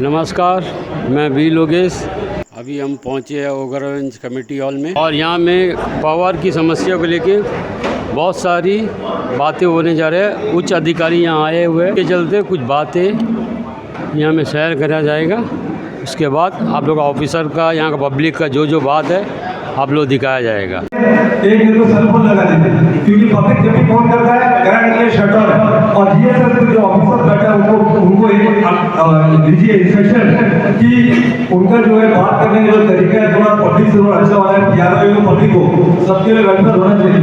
नमस्कार, मैं वी लोगेश। अभी हम पहुंचे हैं ओवरब्रिज कमेटी हॉल में और यहाँ में पावर की समस्या को लेके बहुत सारी बातें होने जा रहे हैं। उच्च अधिकारी यहाँ आए हुए हैं, के चलते कुछ बातें यहाँ में शेयर करा जाएगा। उसके बाद आप लोग ऑफिसर का, यहाँ का पब्लिक का जो बात है आप लोग दिखाया जाएगा। एक दिन तो सेल फोन लगा देते क्योंकि पब्लिक जब भी फोन करता है करंट के शट ऑफ है और जीएसएस के जो ऑफिसर बैठा है उनको एक दीजिए इंस्ट्रक्शन कि उनका जो है बात करने का जो तरीका है थोड़ा पब्लिक से थोड़ा अच्छा वाला है, प्यारा है पब्लिक को, सबके लिए वेलफेयर होना चाहिए।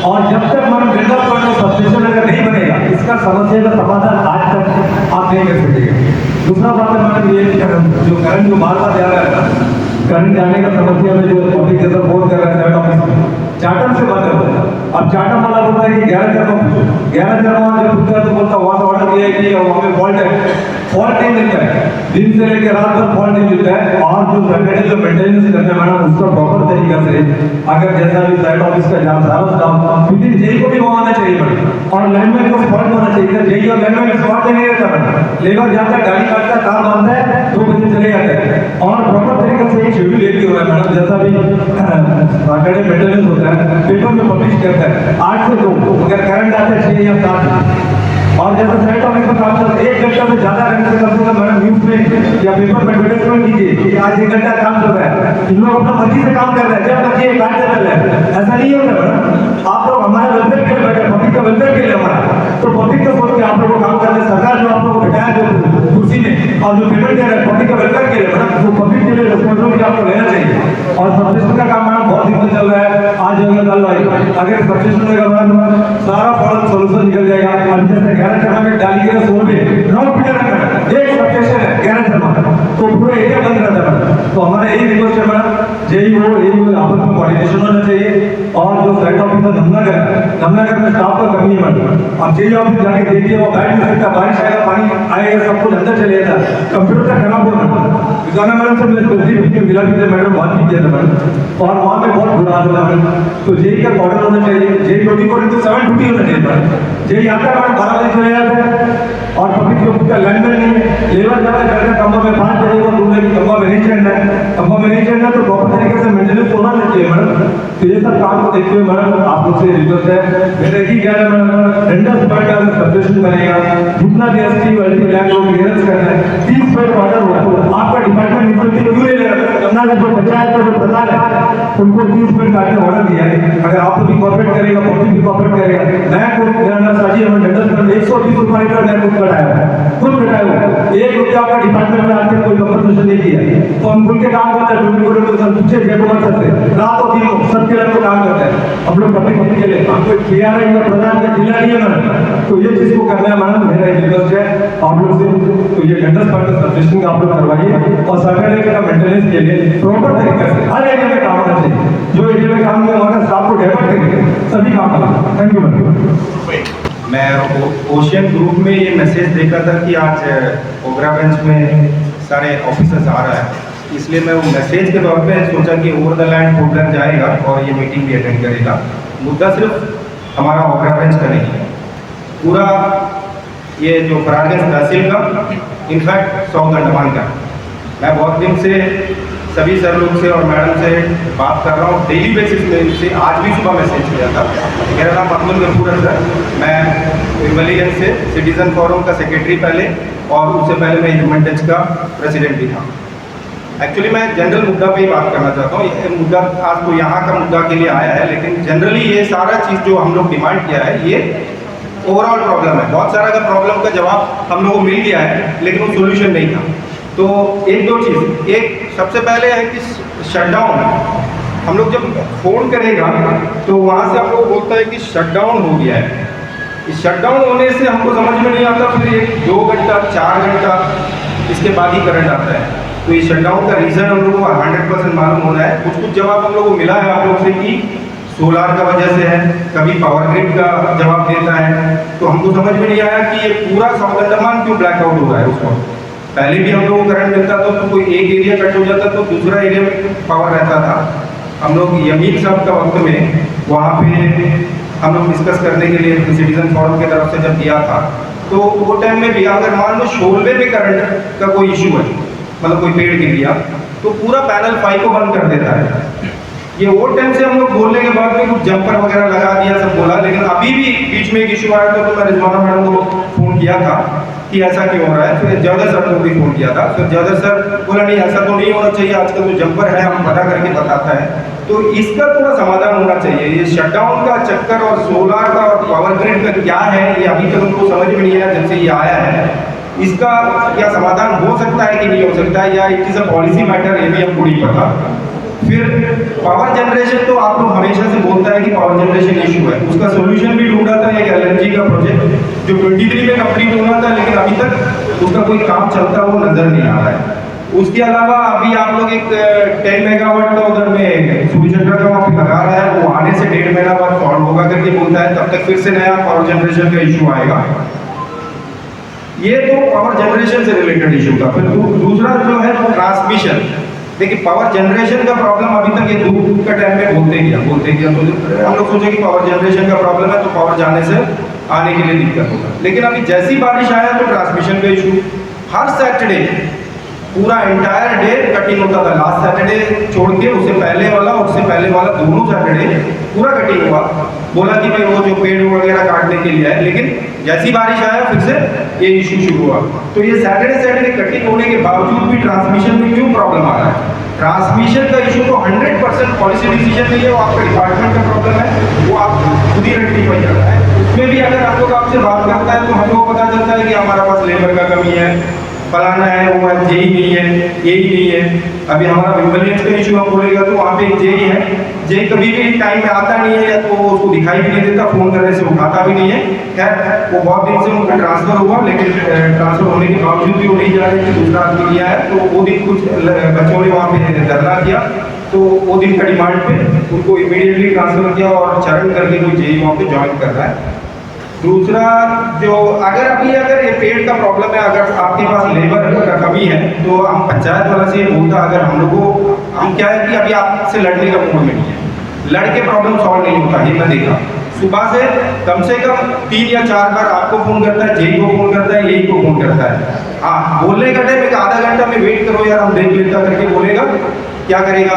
और जब तक madam general point of substation अगर नहीं बनेगा इसका समस्या का समाधान आज तक आप नहीं कर सकेंगे। दूसरा बात है मैडम ये जो करंट जो बार बार जा रहा है, करंट जाने का समस्या में जो पब्लिक जैसा फोन कर रहा है ऑफिस में चार्टर से बात करता है। अब चार्टर वाला बोलता है कि 11 जब पूछता है तो बोलता वहाँ से ऑर्डर दिया है कि वहाँ पे फॉल्ट नहीं मिलता है, दिन से लेकर रात तक फॉल्ट नहीं मिलता है। और जो सैटरडे जो मेंटेनेंस करते हैं मैडम उसका प्रॉपर तरीका से अगर जैसा भी साइड ऑफिस का जहाँ सारा स्टाफ विदिन जेई को भी आना चाहिए मैडम और लैंडमैन को फॉल्ट होना चाहिए। जेई और लैंडमैन स्पॉट नहीं रहता मैडम, लेबर जाता है गाड़ी काटता है कार बांधता है 2 बजे चले जाते हैं और प्रॉपर तरीके से एक शेड्यूल लेके हो रहा है मैडम। जैसा भी सैटरडे मेंटेनेंस होता है पेपर में पब्लिश करता है 8 से 2 अगर करंट आता है 6 या 7 और जैसे साइड ऑफिस में काम चल 1 घंटा से ज्यादा रहने से कम से कम मैडम न्यूज में या पेपर में एडवर्टाइजमेंट कीजिए कि आज 1 घंटा काम चल रहा है। इन लोग अपना मर्जी से काम कर रहे हैं, जब मर्जी काट चल रहे हैं, ऐसा नहीं होता मैडम। आप लोग हमारे वेलफेयर के लिए बैठे, पब्लिक का वेलफेयर के लिए हमारा, तो पब्लिक का सोच के आप लोगों को काम करने सरकार जो आप लोगों को बैठाया जो कुर्सी में और जो पेमेंट दे रहा है पब्लिक का वेलफेयर के लिए मैडम, तो पब्लिक के लिए रिस्पॉन्सिबिलिटी आपको लेना चाहिए। और सबस्टेशन का काम मैडम बहुत दिन से चल रहा है, आज अगर कल अगर सबस्टेशन में मैडम सारा फॉल्ट सोल्यूशन निकल जाएगा। अब जैसे 11 जगह में डाली गई 100 में 9 फीटर है, एक सबस्टेशन है 11 जगह तो पूरा एरिया बंद रहता है मैडम। तो हमारा यही रिक्वेस्ट है मैडम, जेई हो आपस में कोऑर्डिनेशन होना चाहिए। और जो साइड ऑफिसर नमनगर में स्टाफ का कमी है मैडम। आप जेई ऑफिस जाके देखिए वो बैठ नहीं सकता, बारिश आएगा पानी आएगा सब कुछ अंदर चले जाता है, कंप्यूटर का खराब हो रहा है। विकाना मैडम से मिला भी मैडम बात की थी मैडम और वहाँ पे बहुत बुरा हाल है मैडम। तो जेई का ऑर्डर होना चाहिए, जेई 24/7 ड्यूटी होना चाहिए मैडम। जेई आता है मैडम 12 बजे चले जाते हैं और पब्लिक जो का लैंडमैन नहीं है, लेबर जाता है घर का कम्बा में 5 बजे को दूल्हे की कम्बा में नहीं चढ़ना है, कम्बा में नहीं चढ़ना तो प्रॉपर तरीके से मेंटेनेंस होना चाहिए मैडम। तो ये सब काम को देखते हुए मैडम आप लोग से रिक्वेस्ट है, मेरे एक ही कह रहा है मैडम टेंडर्स पर का सबस्टेशन बनेगा, जितना जीएसटी वाली लैंड को क्लियरेंस करना है 30 पर ऑर्डर हुआ, आपका डिपार्टमेंट इनिशिएटिव क्यों ले रहा है? गंगानगर जो पंचायत का जो प्रधान है उनको 30 पर काटने ऑर्डर दिया है। अगर आप भी कॉर्पोरेट करेगा, पब्लिक भी कॉर्पोरेट करेगा, मैं खुद मेरा नाम साजी हम टेंडर्स पर 120 रुपए का मैं खुद कटाया है, खुद कटाया हुआ 1 रुपया आपका डिपार्टमेंट में आके कोई कंपनसेशन नहीं किया। तो हम खुल के काम करते हैं, पूछे जेबो कर सकते रात और दिन सबके लिए काम करते हैं हम लोग पब्लिक के लिए। आपको क्लियर है इनका प्रधान का जिला नहीं है मैडम, तो ये चीज को करना है मैडम, मेरा रिक्वेस्ट है आप लोग से। तो ये टेंडर्स पर सबस्टेशन का आप लोग करवाइए और सैटरडे का मेंटेनेंस के लिए प्रॉपर तरीके से हर एरिया में काम होना चाहिए। जो एरिया में काम नहीं होगा स्टाफ को डेवलप करेंगे सभी काम करेंगे। Thank you madam. मैं ओशियन ग्रुप में ये मैसेज देखा था कि आज ओवरब्रिज में सारे ऑफिसर्स आ रहा है, इसलिए मैं वो मैसेज के तौर पे सोचा कि ओवर द लैंड प्रोग्राम जाएगा और ये मीटिंग भी अटेंड करेगा। मुद्दा सिर्फ हमारा ओवरब्रिज का नहीं है, पूरा ये जो फरारगंज तहसील का, इनफैक्ट साउथ अंडमान का। मैं बहुत दिन से सभी सर लोग से और मैडम से बात कर रहा हूँ डेली बेसिस में इनसे। आज भी सुबह मैसेज किया था। मेरा नाम अब्दुल गफूर है सर, मैं विमलीगंज से सिटीजन फोरम का सेक्रेटरी पहले और उससे पहले मैं ह्यूमन टच का प्रेसिडेंट भी था। एक्चुअली मैं जनरल मुद्दा पे ही बात करना चाहता हूँ। ये मुद्दा आज तो यहाँ का मुद्दा के लिए आया है, लेकिन जनरली ये सारा चीज़ जो हम लोग डिमांड किया है ये ओवरऑल प्रॉब्लम है। बहुत सारा का प्रॉब्लम का जवाब हम लोगों को मिल गया है, लेकिन वो सोल्यूशन नहीं था। तो 1-2 चीज़, एक सबसे पहले है कि शटडाउन। हम लोग जब फ़ोन करेगा तो वहाँ से हम लोग बोलता है कि शटडाउन हो गया है। इस शटडाउन होने से हमको समझ में नहीं आता, फिर 1-2 घंटा 4 घंटा इसके बाद ही करंट आता है। तो ये शटडाउन का रीज़न हम लोगों को 100% मालूम होना है। कुछ जवाब हम लोग को मिला है आप लोग से कि सोलार का वजह से है, कभी पावर ग्रिड का जवाब देता है। तो हमको समझ में नहीं आया कि ये पूरा साउथ अंडमान क्यों ब्लैकआउट हो रहा है। उसको पहले भी हम लोगों को करंट मिलता था तो कोई एक एरिया कट हो जाता तो दूसरा एरिया में पावर रहता था। हम लोग यमीन साहब का वक्त में वहाँ पे हम लोग डिस्कस करने के लिए सिटीजन फोरम की तरफ से जब दिया था तो तो वो टाइम में भी अगर मान लो शोल्डर में करंट का कोई इशू है, मतलब कोई पेड़ गिर गया, तो पूरा पैनल 5 को बंद कर देता है। ये वो टाइम से हम लोग बोलने के बाद में कुछ जंपर वगैरह लगा दिया, सब बोला, लेकिन अभी भी बीच में एक इशू आया था, तो मैं रिजवाना मैडम को फ़ोन किया था कि ऐसा क्यों हो रहा है। फिर जवाहर सर को भी फ़ोन किया था, फिर जवाहर सर बोला नहीं ऐसा तो नहीं होना चाहिए, आजकल तो जंपर है, हम पता करके बताता है। तो इसका थोड़ा समाधान होना चाहिए। ये शटडाउन का चक्कर और सोलार का और पावर ग्रिड का क्या है, ये अभी तक उनको समझ में नहीं आया जब से ये आया है। इसका क्या समाधान हो सकता है कि नहीं हो सकता है, या it is a policy matter, ये भी हमको नहीं पता। फिर पावर जनरेशन तो आप लोग हमेशा से बोलता है कि पावर जनरेशन इशू है, उसका सोल्यूशन भी ढूंढा था एक LNG का प्रोजेक्ट जो 23 में कंप्लीट होना था, लेकिन अभी तक उसका कोई काम चलता वो नजर नहीं आ रहा है। उसके अलावा अभी आप लोग एक 10 मेगावाट का उधर में सूर्यचंद्र का वहाँ पे लगा रहा है, वो आने से 1.5 महीना बाद सॉल्व होगा करके बोलता है, तब तक फिर से नया पावर जनरेशन का इशू आएगा। ये तो पावर जनरेशन से रिलेटेड इशू था। फिर दूसरा जो है ट्रांसमिशन। देखिए पावर जनरेशन का प्रॉब्लम अभी तक ये धूप का टाइम में बोलते गया तो हम लोग सोचे कि पावर जनरेशन का प्रॉब्लम है, तो पावर जाने से आने के लिए दिक्कत होगा। लेकिन अभी जैसी बारिश आया तो ट्रांसमिशन का इशू, हर सैटरडे पूरा एंटायर डे कटिंग होता था। लास्ट सैटरडे छोड़ के उससे पहले वाला और उससे पहले वाला दोनों सैटरडे पूरा कटिंग हुआ। बोला कि भाई वो जो पेड़ वगैरह काटने के लिए है, लेकिन जैसी बारिश आया फिर से ये इशू शुरू हुआ। तो ये सैटरडे कटिंग होने के बावजूद भी ट्रांसमिशन में क्यों प्रॉब्लम आ रहा है? ट्रांसमिशन का इशू तो 100% पॉलिसी डिसीजन नहीं है, वो आपका डिपार्टमेंट का प्रॉब्लम है, वो आप खुद ही रेक्टिफाई करना है। उसमें भी अगर आप लोग आपसे बात करता है तो हम लोग को पता चलता है कि हमारा पास लेबर का कमी है, फलाना है, वो है, जेई नहीं है, यही नहीं है। अभी हमारा विजिलेंस का इशू हम बोलेगा तो वहाँ पे एक जेई है, जेई कभी भी टाइम में आता नहीं है, तो उसको दिखाई भी नहीं देता, फोन करने से उठाता भी नहीं है। खैर वो बहुत दिन से उनका ट्रांसफर हुआ, लेकिन ट्रांसफर होने के बावजूद भी वो नहीं जा रहे कि दूसरा आदमी किया है। तो वो दिन कुछ बच्चों ने वहाँ पे धरना किया, तो वो दिन का डिमांड पे उनको इमीडिएटली ट्रांसफर किया और चरण करके कोई जेई वहाँ पे ज्वाइन कर रहा है। दूसरा जो अगर ये पेड़ का प्रॉब्लम है, अगर आपके पास लेबर का कमी है, तो हम पंचायत वाला से बोलता, अगर हम लोग को हम क्या है कि अभी आपसे लड़ने का मूड में नहीं है, लड़के प्रॉब्लम सॉल्व नहीं होता। ये मैं देखा सुबह से कम 3 या 4 बार आपको फोन करता है, जेई को फोन करता है, यही को फोन करता है। हाँ बोलने का टाइम एक आधा घंटा में वेट करो यार, हम देख लेता करके बोलेगा। क्या करेगा?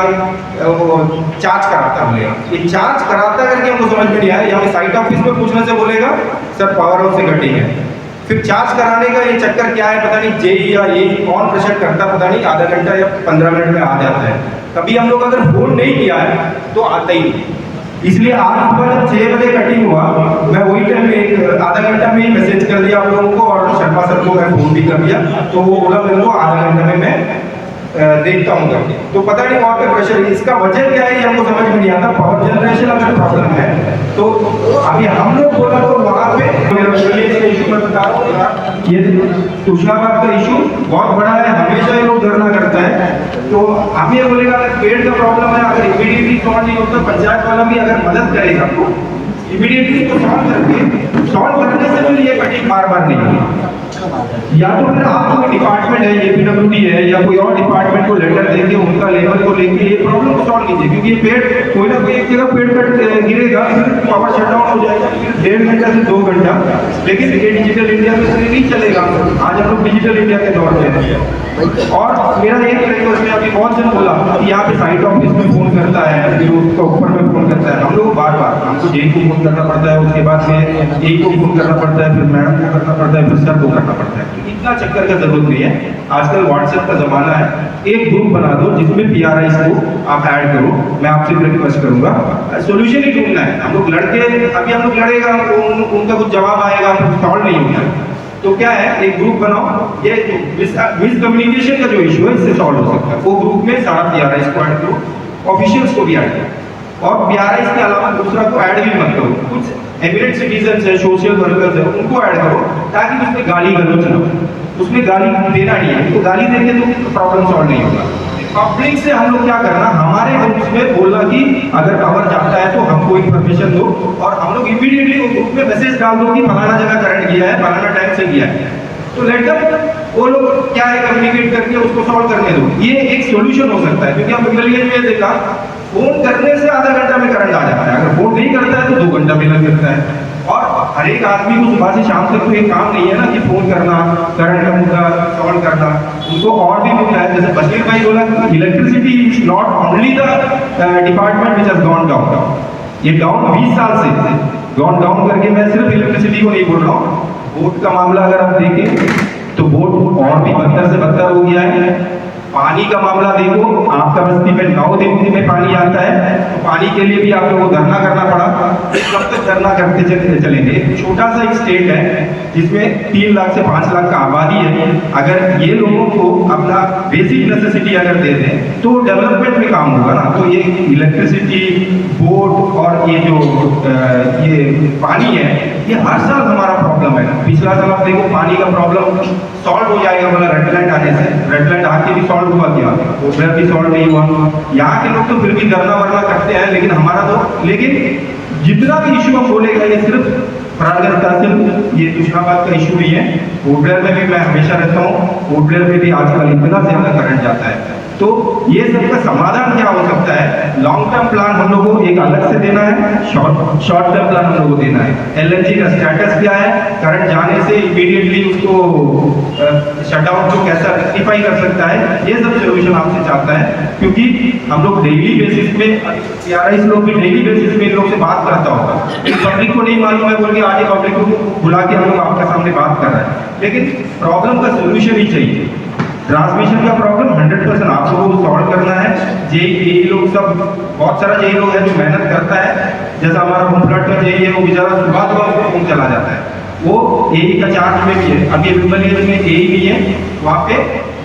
वो चार्ज कराता बोलेगा। ये चार्ज कराता करके हमको समझ में नहीं आया। यहाँ पे साइट ऑफिस में पूछने से बोलेगा सर पावर हाउस से कटिंग है। फिर चार्ज कराने का ये चक्कर क्या है पता नहीं, जेई या ये कौन प्रेशर करता पता नहीं, आधा घंटा या 15 मिनट में आ जाता है। कभी हम लोग अगर फोन नहीं किया है तो आता ही नहीं। इसलिए आज सुबह जब 6 बजे कटिंग हुआ, मैं वही टाइम में एक आधा घंटा में ही मैसेज कर दिया आप लोगों को, और शर्मा सर को मैं फोन भी कर दिया। तो वो बोला मेरे को आधा घंटा में मैं देखता हूँ करके। तो पता नहीं वहाँ पे प्रेशर, इसका वजह क्या है ये हमको समझ में नहीं आता। पावर जनरेशन अगर प्रॉब्लम है तो अभी हम लोग बोला तो वहाँ पे इशू मैं बता रहा हूँ, ये तुषाराबाद का इशू बहुत बड़ा है, हमेशा ये लोग धरना करता है। तो हम ये बोलेगा अगर पेड़ का प्रॉब्लम है, अगर इमीडिएटली सॉल्व नहीं होता, पंचायत वाला भी अगर मदद करेगा तो इमीडिएटली तो सॉल्व करने से भी ये कटिंग बार बार नहीं होगी। या तो फिर आपका कोई डिपार्टमेंट है, APWD है या कोई और डिपार्टमेंट को लेटर देके उनका लेवल को लेके ये प्रॉब्लम को सॉल्व कीजिए। क्योंकि ये पेड़ कोई ना कोई एक जगह पेड़ कट गिरेगा, फिर पावर शटडाउन हो जाएगा, फिर 1.5 घंटा से 2 घंटा। लेकिन ये डिजिटल इंडिया में नहीं चलेगा। आज हम लोग डिजिटल इंडिया के दौर में हैं। और मेरा एक रिक्वेस्ट है, अभी बहुत जन बोला कि यहाँ पे साइट ऑफिस में फोन करता है, फिर उसका ऊपर में फोन करता है। हम लोग बार बार हमको जेई को फोन करना पड़ता है, उसके बाद में जेई को फोन करना पड़ता है, फिर मैडम को करना पड़ता है, फिर सर को करना पड़ता है। तो इतना चक्कर का जरूरत नहीं है। आजकल व्हाट्सएप का जमाना है, एक ग्रुप बना दो जिसमें PRIs को आप ऐड करो। मैं आपसे रिक्वेस्ट करूंगा, सोल्यूशन ही ढूंढना है। हम लोग लड़के अभी हम लोग लड़ेगा, उनका कुछ जवाब आएगा, सॉल्व नहीं होगा। तो क्या है, एक ग्रुप बनाओ, ये मिसकम्युनिकेशन का जो इशू है इससे सॉल्व हो सकता है। वो ग्रुप में सारा PRIs को ऐड करो, ऑफिशियल्स को भी ऐड करो, और PRIs के अलावा दूसरा को ऐड भी मत करो। कुछ एमिनेंट सिटीजन है, सोशल वर्कर्स है, उनको ऐड करो, ताकि उसमें गाली गलौज न हो। उसमें गाली देना नहीं है, तो गाली देंगे तो प्रॉब्लम सॉल्व नहीं होगा। पब्लिक से हम लोग क्या करना, हमारे ग्रुप में बोलना कि अगर पावर जाता है तो हमको इन्फॉर्मेशन दो, और हम लोग इमीडिएटली वो ग्रुप में मैसेज डाल दो कि फलाना जगह करंट गया है, फलाना टाइम से गया है। तो लेट देम वो लोग क्या है कम्युनिकेट करके उसको सॉल्व करने दो। ये एक सोल्यूशन हो सकता है। क्योंकि हम विजिलेंस में देखा, फोन करने से आधा घंटा में करंट आ जाता है, अगर फोन नहीं करता है तो 2 घंटा भी लग जाता है। और हर एक आदमी को सुबह से शाम तक तो एक काम नहीं है ना कि फ़ोन करना, करंट का मुद्दा सॉल्व करना, उनको और भी मुद्दा है। जैसे बशीर भाई बोला, electricity is not only the department which has gone down. ये डाउन 20 साल से गॉन डाउन करके, मैं सिर्फ इलेक्ट्रिसिटी को नहीं बोल रहा हूँ, बोट का मामला अगर आप देखें तो बोट और भी बदतर से बदतर हो गया है। पानी का मामला देखो, आपका बस्ती में 9 दिन में पानी आता है, तो पानी के लिए भी आप लोगों को धरना करना पड़ा। कब तक धरना करते चलेंगे? छोटा सा एक स्टेट है जिसमें 3 लाख से 5 लाख का आबादी है। अगर ये लोगों को अपना बेसिक नेसेसिटी अगर दे दें तो डेवलपमेंट में काम होगा ना। तो ये इलेक्ट्रिसिटी, बोट और ये जो ये पानी है, ये हर साल हमारा प्रॉब्लम है। पिछला साल आप देखो पानी का प्रॉब्लम सॉल्व हो जाएगा बोला रेड लाइट आने से, रेड लाइट आके भी सॉल्व हुआ क्या? उधर भी सॉल्व नहीं हुआ। यहाँ के लोग तो फिर भी धरना वरना करते हैं, लेकिन हमारा तो, लेकिन जितना भी इशू हम बोलेगा ये सिर्फ फरागत तहसील, ये तुषाबाद का इशू नहीं है। वोडलर में भी मैं हमेशा रहता हूँ, वोडलर में भी आजकल इतना ज्यादा करंट जाता है। तो ये सबका समाधान क्या हो सकता है? लॉन्ग टर्म प्लान हम लोगों को एक अलग से देना है, शॉर्ट टर्म प्लान हम लोगों को देना है। एलएनजी का स्टेटस क्या है? करंट जाने से इमीडिएटली उसको शटडाउन को कैसा रेक्टिफाई कर सकता है? ये सब सोल्यूशन आपसे चाहता है, क्योंकि हम लोग डेली बेसिस में, PRIs लोग भी डेली बेसिस में इन लोग से बात करता होगा। पब्लिक को नहीं मालूम है बोल के आज पब्लिक को बुला के हम लोग आपके सामने बात कर रहे हैं, लेकिन प्रॉब्लम का सोल्यूशन ही चाहिए। ट्रांसमिशन का प्रॉब्लम 100% आप लोगों को सॉल्व करना है। जेई लोग सब, बहुत सारा जेई लोग है जो मेहनत करता है। जैसा हमारा होमफ्लड का जेई है, वो बेचारा सुबह उसको फोन चला जाता है, वो एई का चार्ज में भी है। अभी विमलगंज में एई भी है, वहाँ पे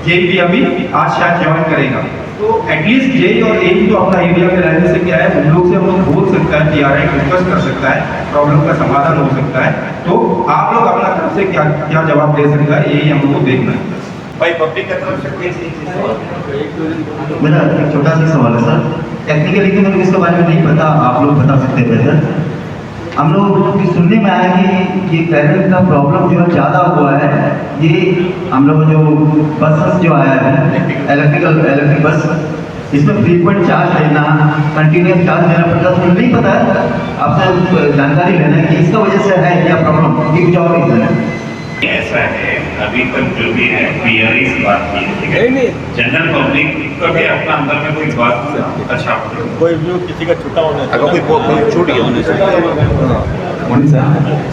जेई भी अभी आज शायद ज्वाइन करेगा। तो एटलीस्ट जेई और एई तो अपना एरिया में रहने से क्या है, उन लोग से हम लोग बोल सकता है, PRI डिस्कस कर सकता है, प्रॉब्लम का समाधान हो सकता है। तो आप लोग अपना तरफ से क्या क्या जवाब दे सकता है, यही हम लोग को देखना है। भाई पब्लिक की तरफ से मेरा एक छोटा सा सवाल है सर, टेक्निकली तो मेरे को इसके बारे में नहीं पता, आप लोग बता सकते हैं बेहतर। हम लोग की सुनने में आया कि ये करंट का प्रॉब्लम जो है ज़्यादा हुआ है, ये हम लोग जो बसेस जो आया है इलेक्ट्रिक बस, इसमें फ्रीक्वेंट चार्ज लेना, कंटिन्यूस चार्ज लेना पड़ता है। तो नहीं पता है, आपसे जानकारी लेना है कि इसका वजह से है क्या प्रॉब्लम, कि कुछ और रीज़न है? ऐसा है, अभी तक जो भी है PRI से बात की है, ठीक है। जनरल पब्लिक का भी अपना अंदर में कोई बात, अच्छा कोई भी किसी का छूटा होने से, अगर कोई छूट गया होने से,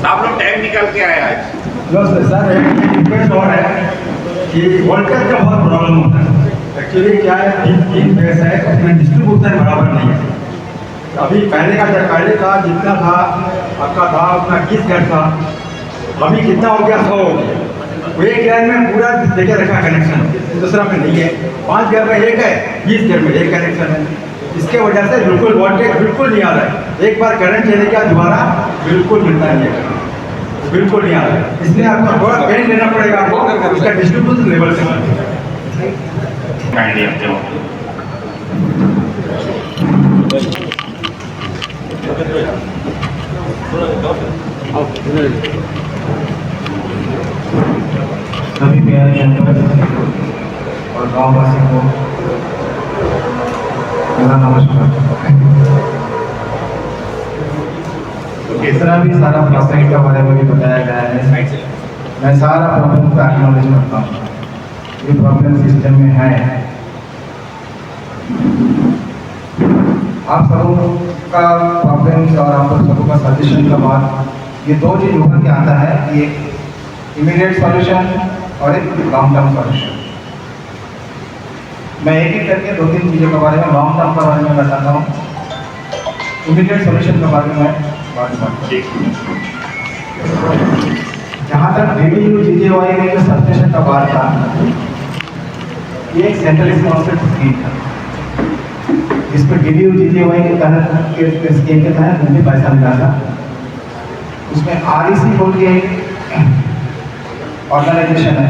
आप लोग टाइम निकाल के आया है। सर एक रिक्वेस्ट और है कि वोल्टेज का बहुत प्रॉब्लम होता है। एक्चुअली क्या है, 3 फेस है, उसमें डिस्ट्रीब्यूटर बराबर नहीं है। अभी पहले का जितना था आपका था उतना 20 घर था, अभी कितना हो गया 100 हो गया। वो एक घर में पूरा देके रखा कनेक्शन, दूसरा में नहीं है। 5 घर में एक है, 20 घर में एक कनेक्शन है। इसके वजह से बिल्कुल वोल्टेज बिल्कुल नहीं आ रहा है। एक बार करंट चले गया दोबारा बिल्कुल मिलता नहीं है, बिल्कुल नहीं आ रहा है। इसलिए आपको थोड़ा पेन लेना पड़ेगा, आपको इसका डिस्ट्रीब्यूशन लेवल से। काइंडली आप सभी प्यारे जनता और गाँववासी को मेरा नमस्कार। इस तरह भी सारा प्रॉब्लम के बारे में भी बताया गया है, मैं सारा प्रॉब्लम का एक्नॉलेज करता हूँ। ये प्रॉब्लम सिस्टम में है, आप सबों का प्रॉब्लम और आप सबों का सजेशन का बाद ये 2 चीज उभर के आता है, एक इमीडिएट सॉल्यूशन और एक लॉन्ग टर्म सॉल्यूशन। मैं एक एक करके 2-3 चीज़ों के बारे में, लॉन्ग टर्म के बारे में बताता हूँ, इमीडिएट सॉल्यूशन के बारे में बात करता हूँ। जहाँ तक DDU-GJY में जो सबस्टेशन का बात था, ये एक सेंट्रल स्पॉन्सर्ड स्कीम था, जिस पर DDU-GJY के तहत स्कीम के तहत मुझे पैसा मिला था। उसमें REC बोल के ऑर्गेनाइजेशन है,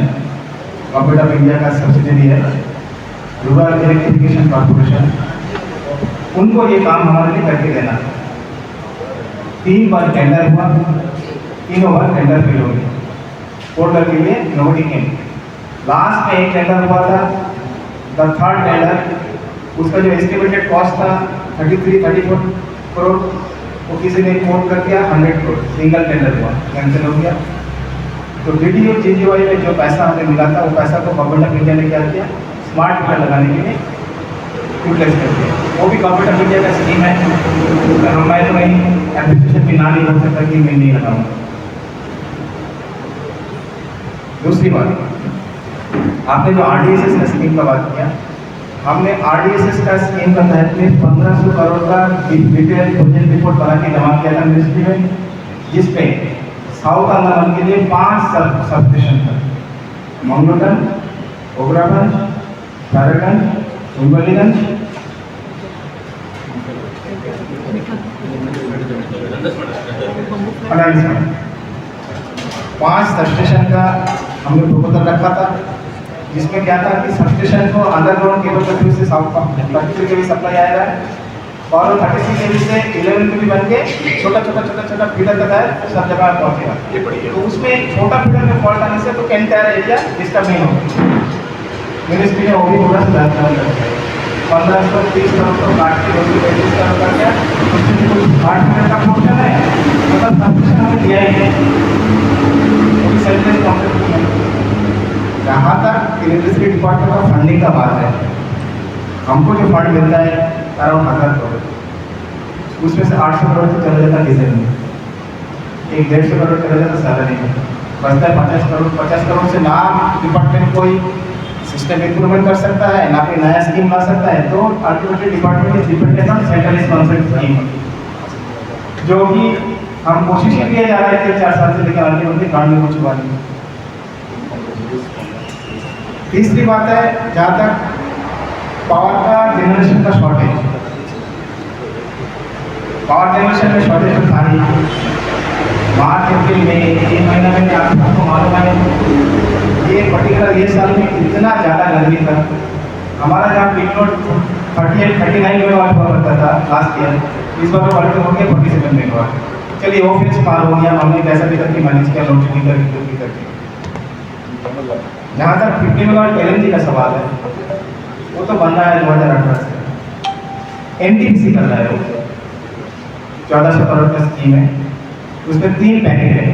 गवर्नमेंट ऑफ इंडिया का सब्सिडरी है, रूरल इलेक्ट्रिफिकेशन कॉर्पोरेशन, उनको ये काम हमारे लिए करके देना। 3 बार टेंडर हुआ, तीनों बार टेंडर फेल हो गए, पोर्टल के लिए नोबडी केम। लास्ट में एक टेंडर हुआ था, द थर्ड टेंडर, उसका जो एस्टिमेटेड कॉस्ट था 33-34 करोड़, वो किसी ने कोट कर दिया 100 करोड़, सिंगल टेंडर हुआ, कैंसिल हो गया। तो DDO JJY में जो पैसा हमें मिला था वो पैसा को गवर्नमेंट ऑफ इंडिया ने क्या किया, स्मार्ट मीटर लगाने के लिए यूटिलाइज कर दिया। वो भी गवर्नमेंट ऑफ इंडिया का स्कीम है, मैं तो नहीं एडमिनिस्ट्रेशन भी ना नहीं हो सकता कि मैं नहीं लगाऊंगा। दूसरी बात, आपने जो RDSS का स्कीम का बात किया, हमने RDSS का स्कीम का तहत में 1500 करोड़ का डिटेल प्रोजेक्ट रिपोर्ट बना के जमा किया था मिनिस्ट्री में, जिसपे साउथ अंडमान के लिए 5 सब स्टेशन था, मंगलोटन, ओबरागंज, सारागंज, उम्बलीगंज, अनाइसा, 5 सब स्टेशन का हमने प्रपोजल रखा था, जिसमें क्या था कि सब स्टेशन को अंडरग्राउंड केबल कनेक्टिविटी से साउथ का 33 केवी सप्लाई आएगा और 33 केवी से 11 केवी बन के छोटा फीडर तक है, सब जगह पहुंचेगा। तो उसमें छोटा फीडर में फॉल्ट आने से तो एंटायर एरिया डिस्टर्ब नहीं होगा। मिनिस्ट्री ने वो भी पूरा सुधार कर दिया, 1530 करोड़ को काट के 235 करोड़ कर दिया। उसमें जो 8 फीडर का पोर्शन है मतलब सब स्टेशन हमें दिया ही है, वो भी सेंट्रल कॉन्ट्रैक्ट। जहाँ तक इलेक्ट्रिसिटी डिपार्टमेंट का फंडिंग का बात है, हमको जो फंड मिलता है अराउंड 1000 करोड़, उसमें से 800 करोड़ तो चला जाता डीजल में, 150 करोड़ चला जाता सैलरी में, बचता है 50 करोड़। 50 करोड़ से ना डिपार्टमेंट कोई सिस्टम इम्प्रूवमेंट कर सकता है, ना कोई नया स्कीम ला सकता है। तो ultimately department is dependent on central sponsored scheme, जो कि हम कोशिश किए जा रहे थे 4 साल से, लेकिन अल्टीमेटली काम में कुछ हुआ नहीं। तीसरी बात है, जहाँ तक पावर का जनरेशन का शॉर्टेज, पावर जनरेशन में शॉर्टेज तो था ही। मार्च अप्रैल में 3 महीना में आपको मालूम है ये पर्टिकुलर ये साल में इतना ज़्यादा गर्मी था। हमारा जहाँ पीक लोड 38-39 मेगावाट हुआ करता था लास्ट ईयर, इस बार बढ़ के हो गया 47 मेगावाट। चलिए वो फिर पार हो गया, हमने कैसा भी करके मैनेज किया, लोड शेडिंग करके। जहाँ तक 50 मेगावाट LNG का सवाल है, वो तो बन रहा है 2018 से, NTPC कर रहा है वो, 1400 करोड़ का स्कीम है। उसमें 3 पैकेट है,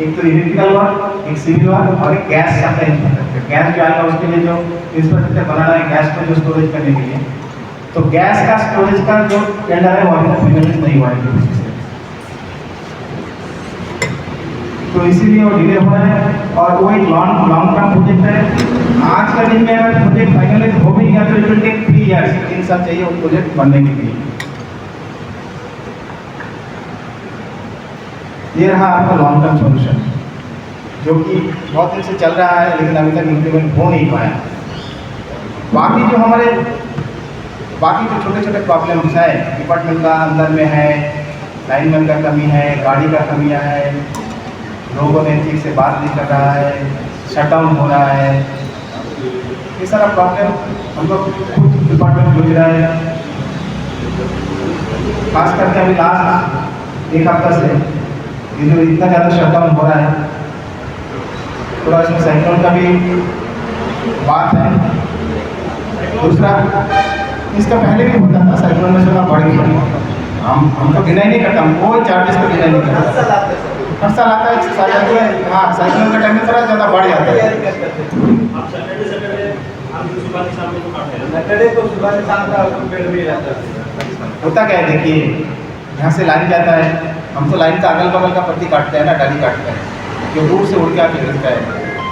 एक तो इलेक्ट्रिकल वर्क, एक सिविल वर्क और एक गैस सप्लाई इंफ्रास्ट्रक्चर। गैस जो आएगा उसके लिए जो इंफ्रास्ट्रक्चर बनाना है गैस को जो स्टोरेज करने के लिए, तो गैस का स्टोरेज का जो टेंडर है वो अभी तक फाइनलाइज नहीं हुआ है। तो इसीलिए वो डिले हो रहा है और वो एक लॉन्ग टर्म प्रोजेक्ट है। आज का दिन में अगर प्रोजेक्ट फाइनलाइज हो भी गया तो इट विल टेक 3 इयर्स, 3 साल चाहिए वो प्रोजेक्ट बनने के लिए। ये रहा आपका लॉन्ग टर्म सॉल्यूशन, जो कि बहुत दिन से चल रहा है लेकिन अभी तक इम्प्लीमेंट हो नहीं पाया। बाकी जो छोटे छोटे प्रॉब्लम्स है डिपार्टमेंट का अंदर में है, लाइनमैन का कमी है, गाड़ी का कमियाँ है, लोगों ने ठीक से बात नहीं कर रहा है, शटडाउन हो रहा है, ये सारा प्रॉब्लम हम लोग खुद डिपार्टमेंट जूझ रहा है। खास करके अभी लास्ट 1 हफ्ता से ये जो इतना ज़्यादा शटडाउन हो रहा है, थोड़ा इसमें साइक्लोन का भी बात है। दूसरा, इसका पहले भी होता था, साइक्लोन में थोड़ा बढ़ गया, हम तो डिनाई नहीं करता, कोई चार्जेस को डिनाई नहीं करता, हर साल आता है। हाँ, साइक्लोन का टाइम में थोड़ा ज़्यादा बढ़ जाता है। होता क्या है, देखिए यहाँ से लाइन जाता है, हम तो लाइन का अगल बगल का पत्ती काटते हैं ना, डाली काटते हैं, जो दूर से उड़ के आके गिरता है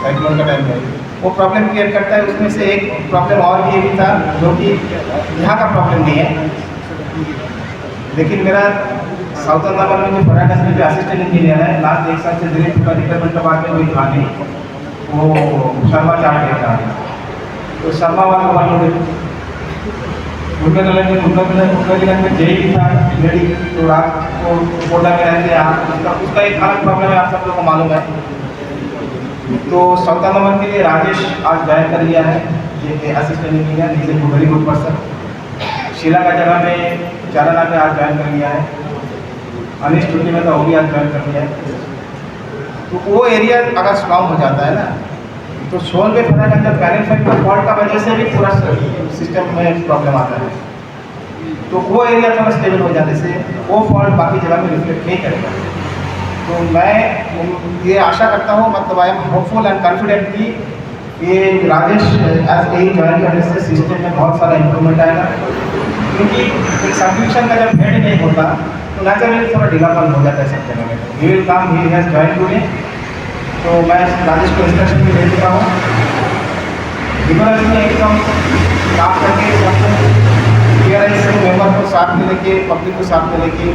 साइक्लोन का टाइम में, वो प्रॉब्लम क्रिएट करता है। उसमें से एक प्रॉब्लम और ये भी था, जो कि यहाँ का प्रॉब्लम नहीं है, लेकिन मेरा साउथ अंडमान में जो फरागस में जो असिस्टेंट इंजीनियर है, लास्ट 1 साल से डायरेक्ट रिक्वायरमेंट का बाद में कोई था नहीं, वो शर्मा चार्ट लेता है, तो शर्मा वाला उनका में जेई था लेडी, तो रात को कोटा में रहते हैं आप, उसका एक अलग प्रॉब्लम है, आप सब लोगों को मालूम है। तो साउथ अंडमान के लिए राजेश आज ज्वाइन कर लिया है, ये assistant engineer, is a very good person. Sheela का जगह में चाराना पे आज ज्वाइन कर लिया है, अनिश छुट्टी में था वो भी आज ज्वाइन कर लिया है। तो वो एरिया अगर स्ट्रॉन्ग हो जाता है ना, तो शोल में फटा अंदर पैनल फाइट का फॉल्ट का वजह से भी पूरा सिस्टम में प्रॉब्लम आता है। तो वो एरिया थोड़ा स्टेबल हो जाने से वो फॉल्ट बाकी जगह में रिफ्लेक्ट नहीं करेगा। तो मैं ये आशा करता हूँ, मतलब I am hopeful and confident कि ये राजेश एज ए ज्वाइन करने से सिस्टम में बहुत सारा इम्प्रूवमेंट आएगा, क्योंकि एक सबडिविजन का जब हेड नहीं होता तो नेचुरली थोड़ा ढीलापन हो जाता है सब जगह में। He will come, he has join today, तो मैं राजेश को इंस्ट्रक्शन भी दे चुका हूँ। रिगुलरली एकदम काम करके सबको मेंबर को साथ में लेके, पब्लिक को साथ में लेके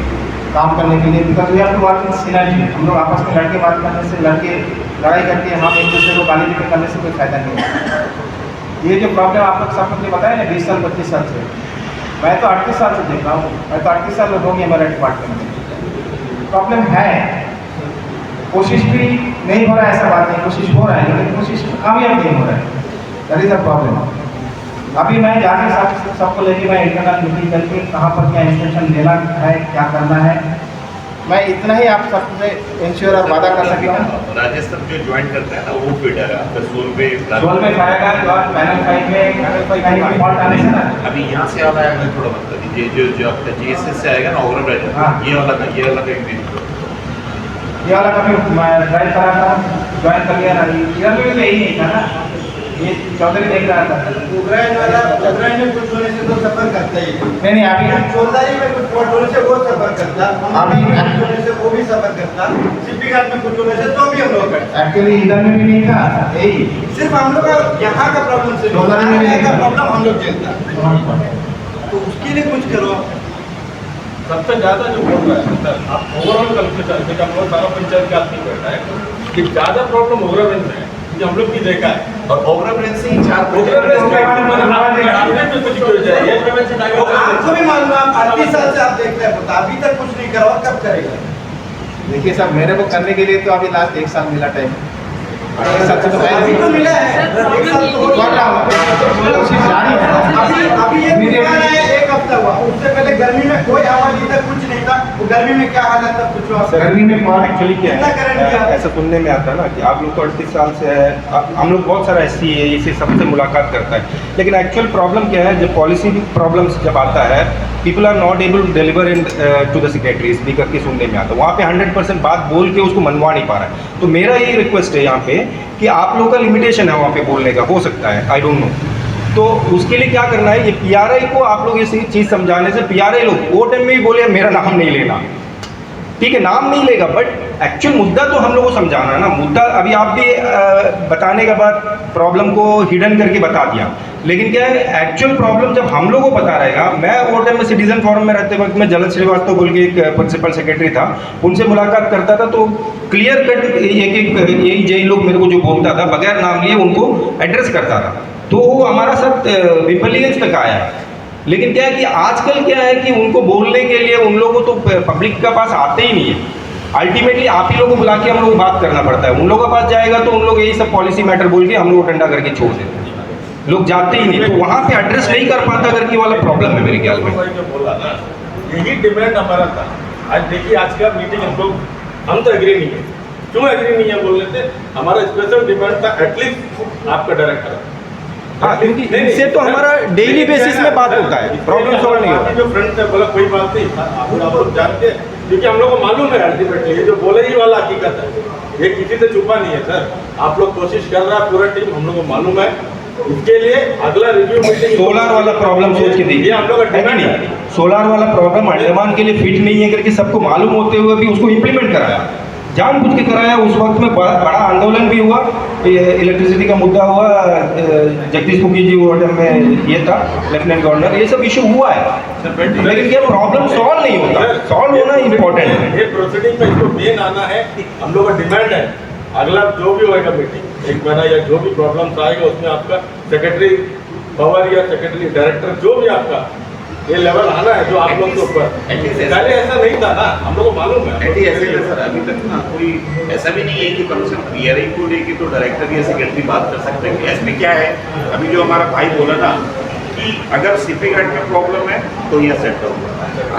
काम करने के लिए, because we have to work in synergy. हम लोग आपस में लड़के बात करने से, लड़के लड़ाई करके हम एक दूसरे को गाली देकर करने से कोई फायदा नहीं है। ये जो प्रॉब्लम आप लोग सब मुझे बताया ना 20 साल 25 साल से, मैं तो 38 साल से देख रहा हूँ, मैं तो 38 साल हो गए मेरा डिपार्टमेंट में। प्रॉब्लम है, कोशिश भी नहीं हो रहा है, ऐसा बात नहीं, कोशिश हो रहा है लेकिन कोशिश कामयाब नहीं हो रहा है। That is a problem. अभी मैं जाके सबको लेके मैं इंटरनल मीटिंग करके कहाँ पर क्या इंस्ट्रक्शन देना है, क्या करना है, मैं इतना ही आप सबसे इंश्योर और वादा कर सकता हूँ। राजेश सर जो ज्वाइन करता है ना वो फिट है आपका सोल में खाएगा और पैनल 5 में फॉल्ट आने से ना। अभी यहाँ से वाला है, थोड़ा बता दीजिए जो आपका जीएसएस से आएगा ना ओवरऑल राइटर, हाँ। ये वाला का ये वाला कभी मैं ड्राइव करा था, ज्वाइन कर लिया ना, ईयर में भी यही नहीं था ना, ये चौधरी देख रहा था। उग्राइन में कुछ होने से तो सफर करता ही नहीं अभी चौधारी में कुछ फॉल्ट होने से वो सफर करता, अभी कुछ होने से वो भी सफर करता, सीपी घाट में कुछ होने से तो भी हम लोग करते। एक्चुअली इधर में भी नहीं था, यही सिर्फ हम लोग का यहाँ का प्रॉब्लम से चौधारी में नहीं का था। प्रॉब्लम हम लोग झेलता, तो उसके लिए कुछ करो। सबसे ज़्यादा जो बोल रहा है सर, आप ओवरऑल कल्चर देखा हम लोग सारा पंचायत का आदमी बैठा है कि ज़्यादा प्रॉब्लम ओवरऑल में है, कि हम लोग भी देखा है। और ओवरऑल से ही 4 आपको भी मालूम है, आप 38 साल से आप देख रहे हैं, अभी तक कुछ नहीं करा, कब करेगा? देखिए साहब, मेरे को करने के लिए तो अभी लास्ट 1 साल मिला टाइम, 1 साल से तो अभी तो मिला है, 1 साल तो कर रहा हूँ, कोशिश जारी है। अभी ये मिला है, 1 हफ्ता हुआ, उससे पहले गर्मी में कोई आवाज इधर कुछ नहीं था, वो गर्मी में क्या हालत था कुछ हुआ? गर्मी में एक्चुअली क्या कितना करंट दिया? है, ऐसा सुनने में आता है ना कि आप लोग तो 38 साल से है, हम लोग बहुत सारा SC है, इसे सबसे मुलाकात करता है, लेकिन एक्चुअल प्रॉब्लम क्या है, जब पॉलिसी प्रॉब्लम्स जब आता है, people are not able to deliver into the secretary, speaker की सुनने में आता है, वहाँ पे 100% बात बोल के उसको मनवा नहीं पा रहा है। तो मेरा यही रिक्वेस्ट है यहाँ पे कि आप लोग का लिमिटेशन है वहाँ पे बोलने का, हो सकता है, आई डोंट नो, तो उसके लिए क्या करना है, ये PRI को आप लोग ये चीज़ समझाने से, PRI लोग वो टाइम में भी बोले मेरा नाम नहीं लेना, ठीक है नाम नहीं लेगा, बट एक्चुअल मुद्दा तो हम लोग को समझाना है ना। मुद्दा अभी आप भी बताने के बाद प्रॉब्लम को हिडन करके बता दिया, लेकिन क्या है एक्चुअल प्रॉब्लम जब हम लोग को पता रहेगा। मैं वो टाइम में सिटीजन फोरम में रहते वक्त में जलद श्रीवास्तव बोल के एक प्रिंसिपल सेक्रेटरी था, उनसे मुलाकात करता था, तो क्लियर कट एक यही जय लोग मेरे को जो बोलता था बगैर नाम लिए उनको एड्रेस करता था, तो वो हमारा साथ विपलियंस तक आया है। लेकिन क्या है कि आजकल क्या है कि उनको बोलने के लिए उन लोगों को तो पब्लिक के पास आते ही नहीं है, अल्टीमेटली आप ही लोगों को बुला के हम लोग बात करना पड़ता है। उन लोगों के पास जाएगा तो उन लोग यही सब पॉलिसी मैटर बोल के हम लोग को ठंडा करके छोड़ देते हैं, लोग जाते ही नहीं, तो वहाँ पे एड्रेस नहीं कर पाता करके वाला प्रॉब्लम है मेरे ख्याल में। जो बोला ना, यही डिमांड हमारा था। आज देखिए आज का मीटिंग हम तो एग्री नहीं है, क्यों एग्री नहीं है बोल लेते, हमारा स्पेशल डिमांड था एटलीस्ट आपका डायरेक्टर, हाँ, क्योंकि इससे तो हमारा डेली बेसिस में बात होता है, प्रॉब्लम सॉल्व नहीं होता। जो फ्रेंड से बोला कोई बात नहीं, आप लोग जानते हैं, क्योंकि हम लोग को मालूम है अल्टीमेटली ये जो बोले ही वाला हकीकत है, ये किसी से छुपा नहीं है सर। आप लोग कोशिश कर रहा है पूरा टीम, हम लोग को मालूम है। इसके लिए अगला रिव्यू मीटिंग सोलार वाला प्रॉब्लम सोच के देखिए, हम लोग का डिमांड है। सोलार वाला प्रॉब्लम अंडमान के लिए फिट नहीं है करके सबको मालूम होते हुए भी उसको इम्प्लीमेंट कराया, जानबूझ के कराया। उस वक्त में बड़ा आंदोलन भी हुआ, इलेक्ट्रिसिटी का मुद्दा हुआ, जगदीश मुखी जी वो टाइम में ये था लेफ्टिनेंट गवर्नर, ये सब इशू हुआ है, लेकिन ये प्रॉब्लम सॉल्व नहीं होता, सॉल्व होना इम्पोर्टेंट है। ये प्रोसीडिंग में इसको मेन आना है, हम लोग का डिमांड है। अगला जो भी होएगा मीटिंग 1 महीना या जो भी प्रॉब्लम्स आएगा उसमें आपका सेक्रेटरी पावर या सेक्रेटरी डायरेक्टर जो भी आपका ये लेवल आना है, जो आप लोग के ऊपर पहले ऐसा नहीं था ना, हम लोग को मालूम है। सर अभी तक ना कोई ऐसा भी नहीं है कि कम से कम PRI को लेके तो डायरेक्टर या सेक्रेटरी बात कर सकते हैं। इसमें क्या है, अभी जो हमारा भाई बोला ना कि अगर CP घाट में प्रॉब्लम है तो यह सेट डाउन,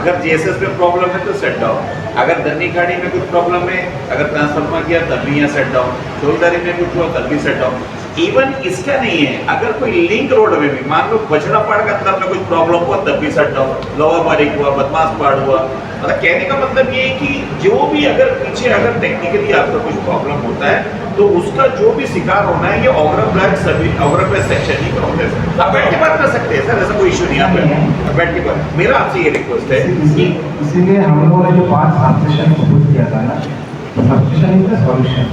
अगर GSS में प्रॉब्लम है तो सेट डाउन, अगर दन्नी खाड़ी में कुछ प्रॉब्लम है, अगर ट्रांसफार्मर किया तब भी यहाँ सेट डाउन, चौधारी में कुछ हुआ तब भी सेट डाउन। इवन इसका नहीं है, अगर कोई लिंक रोड में भी मान लो बछड़ा पाड़ के अंदर में कोई प्रॉब्लम हुआ तब भी शट डाउन, लोअर बारिक हुआ, बदमाश पाड़ हुआ, मतलब कहने का मतलब ये है कि जो भी अगर पीछे अगर टेक्निकली आपका कुछ प्रॉब्लम होता है तो उसका जो भी शिकार होना है ये ओवरऑल ब्लैक सभी ओवरऑल ब्लैक सेक्शन ही होते हैं। आप बैठ के बात कर सकते हैं सर, ऐसा कोई इशू नहीं है, आप बैठ के बात। मेरा आपसे ये रिक्वेस्ट है कि इसीलिए हम लोगों ने जो 5 सबस्टेशन प्रपोज किया था ना, सबस्टेशन इज द सॉल्यूशन।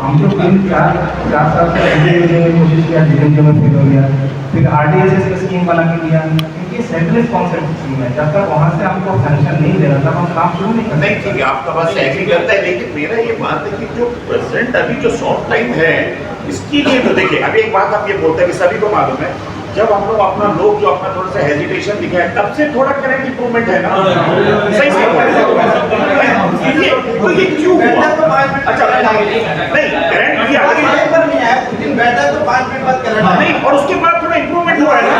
हम लोग 3-4 साल से डीडीए में कोशिश किया, डीडीए में फेल हो गया, फिर आरडीएसएस का स्कीम बना के दिया, क्योंकि सेंट्रल कॉन्सेप्ट स्कीम है, जब तक वहाँ से हमको सैंक्शन नहीं दे रहा तब हम काम शुरू नहीं कर नहीं ठीक है, आपका बात एग्री करता है, लेकिन मेरा ये बात है कि जो प्रेजेंट अभी जो शॉर्ट टाइम है इसके लिए तो देखिए, अभी एक बात आप ये बोलते हैं कि सभी को मालूम है, जब हम लोग अपना लोग जो अपना थोड़ा सा हेजिटेशन दिखा है तब से थोड़ा करंट इंप्रूवमेंट है ना, सही से तो ये क्यों हुआ? अच्छा नहीं करंट की आगे बैठा तो 5 मिनट बाद करंट नहीं, और उसके बाद थोड़ा इंप्रूवमेंट हुआ है ना,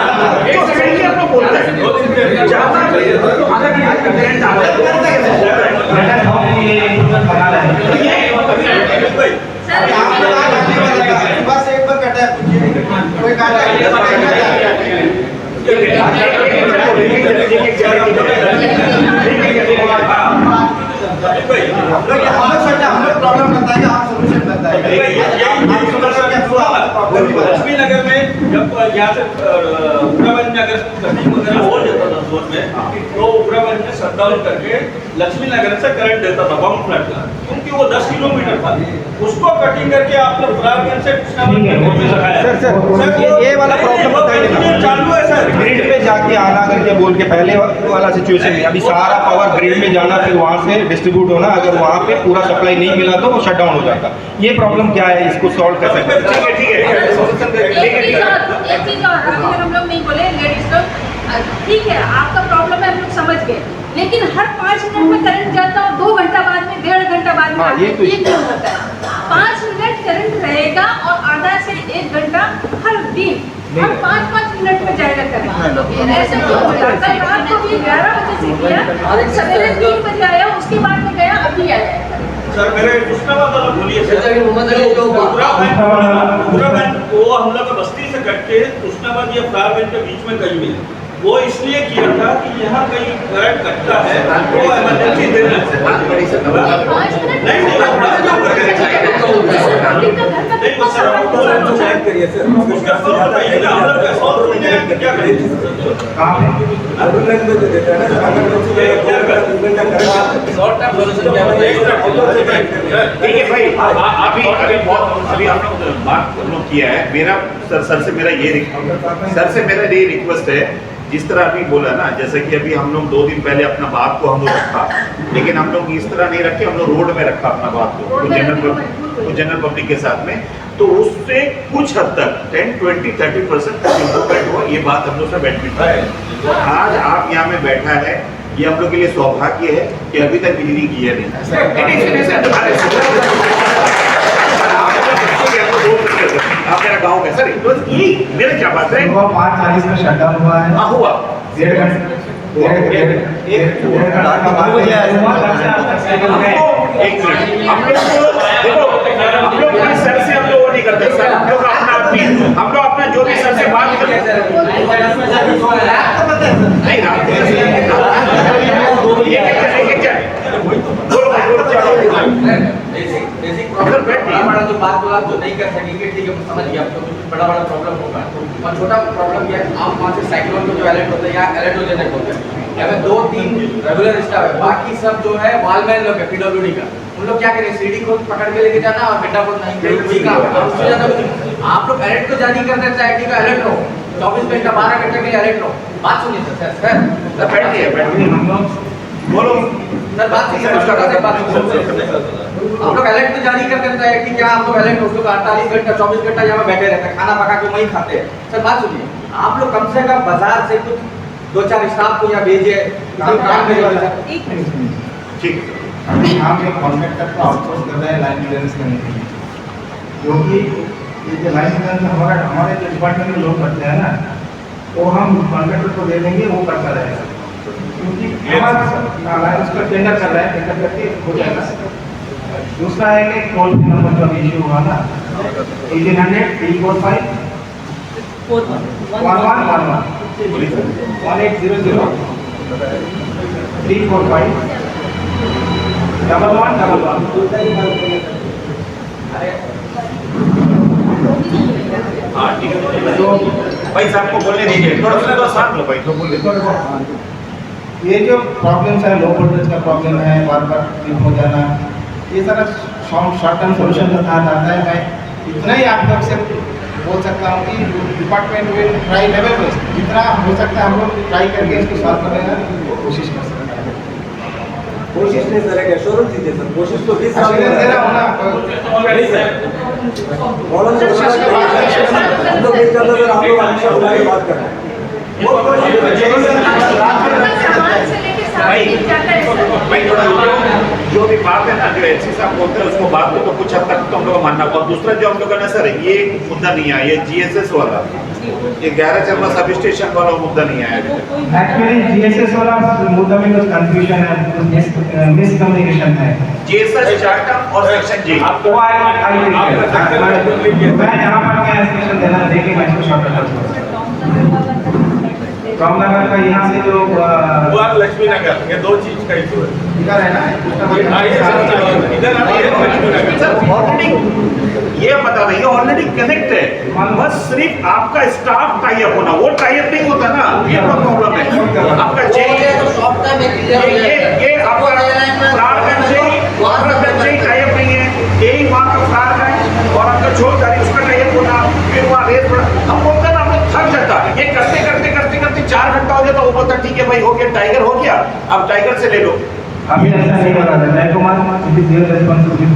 तो सही हम लोग बोलते हैं ज्यादा आधा घंटा करंट आता है बस एक बार कटा है, कोई काटा हम लोग प्रॉब्लम बताएंगे, आप सोल्यूशन बताएंगे। लक्ष्मी नगर में जब यहाँ से उग्रवंज अगर कटिंग वगैरह हो जाता था जोन में, तो उग्रवंज में शट डाउन करके लक्ष्मी नगर से करंट देता था बम फ्लड का, क्योंकि वो 10 किलोमीटर था, उसको कटिंग करके आपने फरारगंज से सर ये वाला प्रॉब्लम बताइए चालू है सर, ग्रिड पे जाके आना करके बोल के पहले वाला सिचुएशन में अभी सारा पावर ग्रिड में जाना फिर वहाँ से डिस्ट्रीब्यूट होना, अगर वहाँ पे पूरा सप्लाई नहीं मिला तो वो शट डाउन हो जाता। ये प्रॉब्लम क्या है, इसको सॉल्व कर सकते हैं? ठीक है एक चीज और अगर हम लोग नहीं बोले लेडीज लोग, ठीक है आपका प्रॉब्लम है हम लोग समझ गए, लेकिन हर 5 मिनट में करंट जाता और 2 घंटा बाद में 1.5 घंटा बाद में ये क्यों होता है? 5 मिनट करंट रहेगा और आधा से 1 घंटा हर दिन, हर 5-5 मिनट में जाएगा करंट, ऐसे क्यों हो जाता है? रात को भी 11 बजे से किया, सवेरे 3 बजे आया, उसके बाद में गया, अभी आया सर मेरे उस्मानाबाद वाला बोलिए सर, उग्रवंज वो हम लोग बस्ती से कट के उस्मानाबाद या फरारगंज के बीच में कहीं भी है, वो इसलिए किया था कि यहाँ कहीं करंट कटता है तो इमरजेंसी देना अभी हम लोग बात किया है, मेरा सर से मेरा ये रिक्वेस्ट है, जिस तरह अभी बोला ना, जैसे कि अभी हम लोग 2 दिन पहले अपना बात को हम लोग रखा, लेकिन हम लोग इस तरह नहीं रखे, हम लोग रोड में रखा अपना बात को जनरल पब्लिक के साथ में, तो उससे कुछ हद तक 10-20-30% इम्प्रूवमेंट हुआ। ये बात हम लोग से बैठ है, तो आज आप यहाँ में बैठा है, ये हम लोग के लिए सौभाग्य है कि अभी तक बिजली की है आप मेरा गाँव का सर, तो ये मेरा क्या बात है, 5:40 में शट डाउन हुआ है, हाँ हुआ 1.5 घंटे एक मिनट, हम लोग देखो हम लोग सर से हम लोग वो नहीं करते सर, हम लोग अपना जो भी सर से बात करते बड़ा जो बात बोला तो नहीं कर सकेंगे, ठीक है समझ गया, आपको बड़ा प्रॉब्लम होगा, और छोटा प्रॉब्लम यह है आप वहाँ से साइक्लोन को जो अलर्ट होता है या अलर्ट हो जाने होता है, यहाँ पे 2-3 रेगुलर स्टाफ है, बाकी सब जो है वॉलमैन लोग है पीडब्ल्यूडी का, उन लोग क्या करें सीढ़ी को पकड़ के लेके जाना और गड्ढा खोदना नहीं, वही काम है, और उससे ज़्यादा कुछ आप लोग अलर्ट को जारी कर देते हैं, का अलर्ट लो 24 घंटा 12 घंटे के लिए अलर्ट लो, बात सुनिए सर बैठिए बोलो सर, बात हम लोग अलर्ट तो जारी कर देते हैं कि क्या आप लोग अलर्ट हो, 48 घंटा 24 घंटा यहाँ बैठे रहते हैं, खाना पका के वहीं खाते हैं। सर बात सुनिए, आप लोग कम से कम बाजार से कुछ 2-4 स्टाफ को यहाँ भेजिए, ठीक हम एक कॉन्ट्रैक्टर को आउटसोर्स कर रहे हैं लाइन मेंटेनेंस करने के लिए, क्योंकि ये जो लाइन मेंटेनेंस हमारे जो डिपार्टमेंट में लोग करते हैं ना, वो हम कॉन्ट्रैक्टर को दे देंगे, वो करता रहेगा, क्योंकि हमारा उसका टेंडर कर रहा है, टेंडर करके हो जाएगा। दूसरा है कि टोल फ्री नंबर जो अभी इशू हुआ था 1800-345 1111 1800-345 1111 हाँ ठीक है तो भाई साहब को बोलने दीजिए थोड़ा सा साथ लो भाई तो बोल ये जो प्रॉब्लम्स है लो वोल्टेज का प्रॉब्लम है बार बार ट्रिप हो जाना ये सारा शॉर्ट टर्म सोल्यूशन का साथ आता है मैं इतना ही आप लोग से बोल सकता हूँ कि डिपार्टमेंट में ट्राई लेवल पर जितना हो सकता है हम लोग ट्राई करके इसको सॉल्व करने का कोशिश कर सकते हैं कोशिश नहीं करेंगे एश्योरेंस दीजिए सर कोशिश तो किस दे रहा हूँ ना नहीं सर हम लोग नहीं करते सर आप लोग हमेशा बुला के बात कर रहे हैं सामान से लेके सामान तक जाता है सर। भाई थोड़ा जो भी बात है ना जो एलसी साहब बोलते हैं उसको बात को तो कुछ हद तक तो हम लोग को मानना और दूसरा जो हम लोग का ना सर ये मुद्दा नहीं आया ये जीएसएस वाला ये 11 चरवा सब स्टेशन वाला मुद्दा नहीं आया अभी तक एक्चुअली जीएसएस वाला मुद्दा में कुछ कंफ्यूजन है मिसकम्युनिकेशन है जीएसएस चार्टर और सेक्शन जी आपको मैं यहाँ पर क्या एक्सप्लेनेशन देना देखिए मैं इसको शॉर्ट कर रामनगर का यहाँ से जो लक्ष्मी नगर ये दो चीज का इशू है इधर है ना इधर सर ऑलरेडी ये बता रही है ऑलरेडी कनेक्ट है बस सिर्फ आपका स्टाफ टाई अप होना वो टाई अप नहीं होता ना ये प्रॉब्लम है आपका ये आपका फ्लारगंज से टाई अप नहीं है यही वहाँ का फ्लारगंज और आपका छोड़दारी उसका टाई अप होना फिर वहाँ रेत हम बोलते हैं ना हम लोग थक जाता है ये करते करते करते करते 4 घंटा हो जाता वो बोलता ठीक है भाई हो गया टाइगर हो गया अब टाइगर से ले लो अभी ऐसा नहीं हो रहा है जय कुमार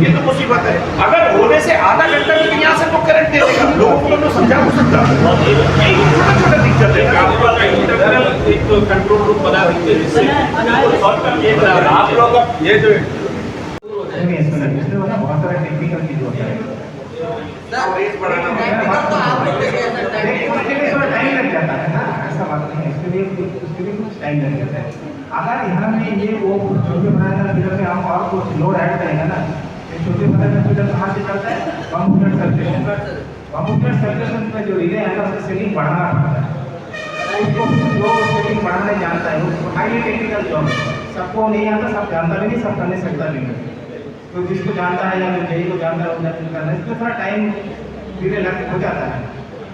ये तो मुसीबत है अगर होने से आधा घंटा भी यहाँ से तो करंट दे देगा लोगों को तो समझा हो सकता यही छोटा छोटा दिक्कत है एक तो कंट्रोल रूम बना दीजिए जिससे आप लोग ये जो बहुत सारे टेक्निकल चीज होता है रेस बढ़ाना टाइम लग जाता है ना ऐसा बात नहीं है उसके लिए कुछ टाइम लग जाता है अगर यहाँ में ये वो छोटे बनाना फिर से हम और कुछ लोड ऐड करेंगे ना ये छोटे बनाना फिर कहाँ से चलता है कंप्यूटर सर्कुलेशन में जो रिले है ना उसका सेटिंग बढ़ाना पड़ता है उसको जो सेटिंग बढ़ाना जानता है उसको हाईली टेक्निकल जॉब है सबको नहीं आता सब जानता भी नहीं सब करने सकता भी नहीं तो जिसको जानता है या यही को जानता है उसका करना है इसमें थोड़ा टाइम धीरे लग हो जाता है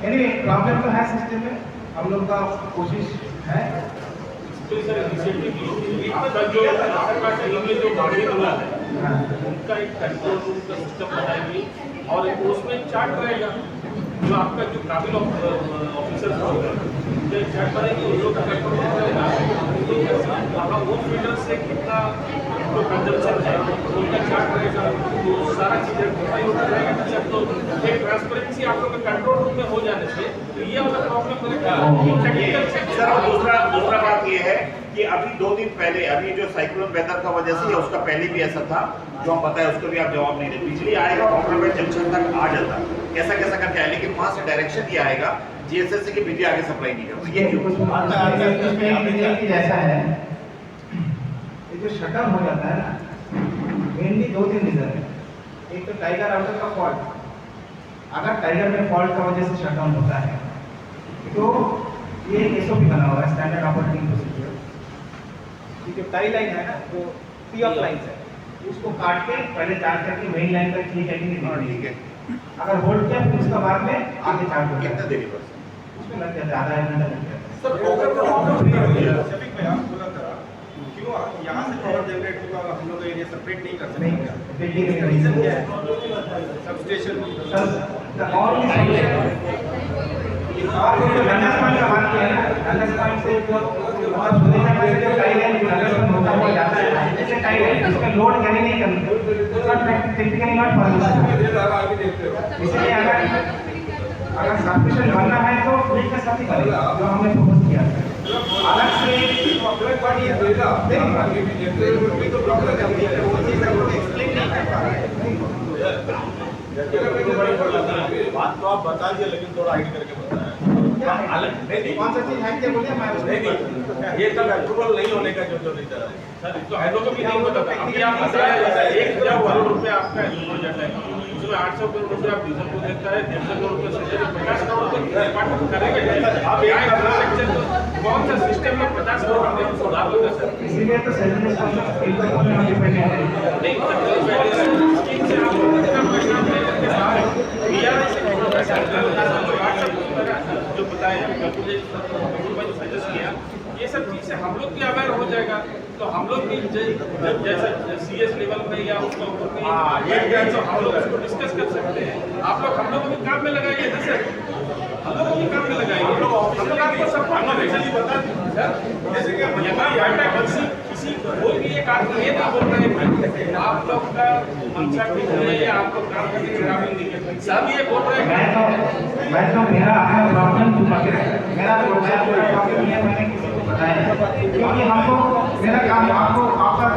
एनीवे प्रॉब्लम तो है सिस्टम में हम लोग का कोशिश है आपका जो जो गाड़ी वाला है उनका एक कंट्रोल रूम का सिस्टम बनाएंगे और उसमें चार्ट रहेगा जो आपका जो काबिल ऑफिसर होगा जो चार्ट बनाएंगे उन लोग का कंट्रोल रूम रहेगा वहाँ वो फीडर से कितना जो कंजम्पशन है उनका चार्ट रहेगा तो सारा चीज़ें होता रहेगा तो एक ट्रांसपेरेंसी आप लोग का कंट्रोल रूम में हो जाने से तो ये वाला प्रॉब्लम सर दूसरा बात ये है कि अभी 2 दिन पहले अभी जो साइक्लोन वेदर का वजह से उसका पहले भी ऐसा था जो हम बताया उसको भी आप जवाब नहीं दे बिजली आएगा कॉम्प्रोमाइज जंक्शन तक आ जाता कैसा कैसा करके आए लेकिन वहाँ से डायरेक्शन ये आएगा जीएसएस की बिजली आगे सप्लाई नहीं करती ये क्यों जैसा है ये जो शटडाउन हो जाता है ना मेनली 2-3 रीजन है एक तो टाइगर आउटर का फॉल्ट अगर टाइगर में फॉल्ट का वजह से शटडाउन होता है तो ये एक एसओपी बना हुआ है स्टैंडर्ड ऑपरेटिंग प्रोसीजर जो टाई लाइन है ना वो सी ऑफ लाइन्स है उसको काट के पहले चार्ज करके मेन लाइन तक ठीक है कि नहीं ठीक है अगर होल्ड किया फिर उसके बाद में आगे चार्ज होता है कितना देरी पर उसमें लग जाता है आधा 1 घंटा लग जाता है सर ओवर का प्रॉब्लम सभी में आप बोला था क्यों यहाँ से पावर जनरेट होगा हम लोग एरिया सेपरेट नहीं कर सकते नहीं रीजन क्या है सब स्टेशन और अंडरस्टैंड का बात किया ना अंडरस्टैंड से जो बहुत छोटे से पैसे जो टाइल है अंडरस्टैंड होता हुआ जाता है जैसे टाइल है इसका लोड कैरी नहीं करना उसका टेक्निकली नॉट पॉसिबल इसलिए अगर सफिशिएंट बनना है तो फ्री का साथ ही करेगा जो हमने प्रपोज किया है अलग से प्रॉब्लम बड़ी है देखिए तो प्रॉब्लम है वो चीज है वो एक्सप्लेन नहीं कर पा रहे बात तो आप बता दिए लेकिन थोड़ा हाइड करके बताया नहीं कौन सा चीज है क्या बोलिए मैं नहीं ये सब अप्रूवल नहीं होने का जो रीजन है सर, तो हैदो को भी नहीं पता था। अभी आप बताया जैसा 1,000 करोड़ रुपए आपका प्रोजेक्ट है, उसमें 800 करोड़ रुपए आप डीजल को देता है, 150 करोड़ रुपए से 50 करोड़ रुपए डिपार्टमेंट करेंगे। आप यहाँ इंफ्रास्ट्रक्चर तो कौन सा सिस्टम में 50 करोड़ रुपए सुधार होगा सर? इसीलिए तो सैलरी जो बताया सजेस्ट किया, ये सब चीज़ से हम लोग भी अवेयर हो जाएगा, तो हम लोग भी जैसे CS लेवल पे या उसके ऊपर तो हम लोग उसको डिस्कस कर सकते हैं। आप लोग हम लोग को भी काम में लगाइए ना सर, हम लोग को भी काम में लगाइए, हम लोग आपको सब किसी कोई भी एक आदमी ये नहीं बोल रहे हैं आप लोग का मंशा ठीक है या आपको काम करने की काबिल नहीं है, सब ये बोल रहे हैं। मैं तो मेरा अपना प्रॉब्लम मेरा प्रॉब्लम ये मैंने किसी को बताया, क्योंकि हमको मेरा काम आपको आपका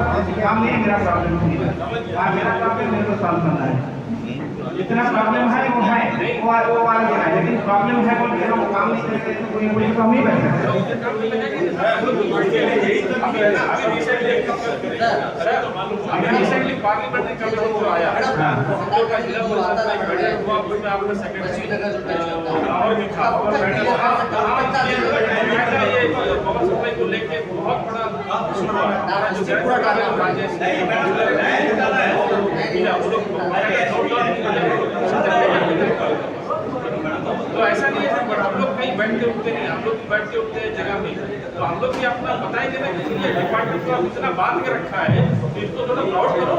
काम नहीं, मेरा प्रॉब्लम मेरा प्रॉब्लम मेरे को सॉल्व करना है। जितना प्रॉब्लम है वो है वो वाला देना है, लेकिन प्रॉब्लम है बोल के हम काम नहीं करते तो कोई काम नहीं कर रिसेंटली पार्लियामेंट्री कमेटी जो आया जो का जिला परिषद में बैठक हुआ, उसमें आपका सेक्रेटरी और लिखा और ये पावर सप्लाई को लेके बहुत बड़ा इशू हुआ जो पूरा राजेश तो ऐसा नहीं है बट हम लोग कहीं बैठते उठते नहीं, हम लोग भी बैठते उठते हैं जगह में, तो हम लोग भी अपना बताएंगे ना कि ये डिपार्टमेंट को इतना बांध के रखा है तो इसको थोड़ा प्राउड करो।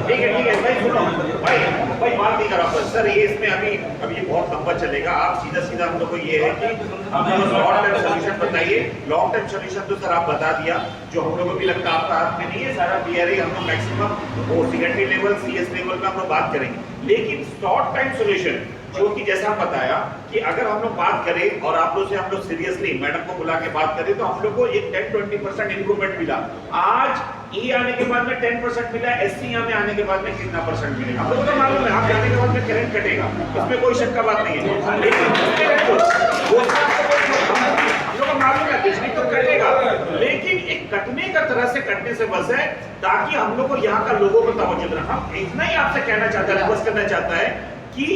ठीक है भाई, सुनो भाई बात नहीं करा सर, ये इसमें अभी ये बहुत लंबा चलेगा। आप सीधा हम लोग को ये है कि हम लोग लॉन्ग टर्म सोल्यूशन बताइए। लॉन्ग टर्म सोल्यूशन तो सर आप बता दिया, जो हम लोग को भी लगता है आपका हाथ में नहीं है, सारा DRA हम लोग मैक्सिमम वो सेकेंडरी लेवल CS लेवल में हम लोग बात करेंगे। लेकिन शॉर्ट टाइम सोल्यूशन जो कि जैसा हम बताया कि अगर हम लोग बात करें और आप लोग से हम लोग सीरियसली मैडम को बुला के बात करें तो हम लोग को एक 10-20% इंप्रूवमेंट मिला। आज E आने के बाद में 10% मिला, SC यहाँ में आने के बाद में कितना % मिलेगा हम लोग को मालूम है। आप जाने के बाद में करंट कटेगा, इसमें कोई शक का बात नहीं है, लेकिन मालूम है बिजली तो कटेगा, लेकिन एक कटने का तरह से कटने से बस है ताकि हम लोग को यहाँ का लोगों को तवज्जो देना। हम इतना ही आपसे कहना चाहता है, रिक्वेस्ट करना चाहता है कि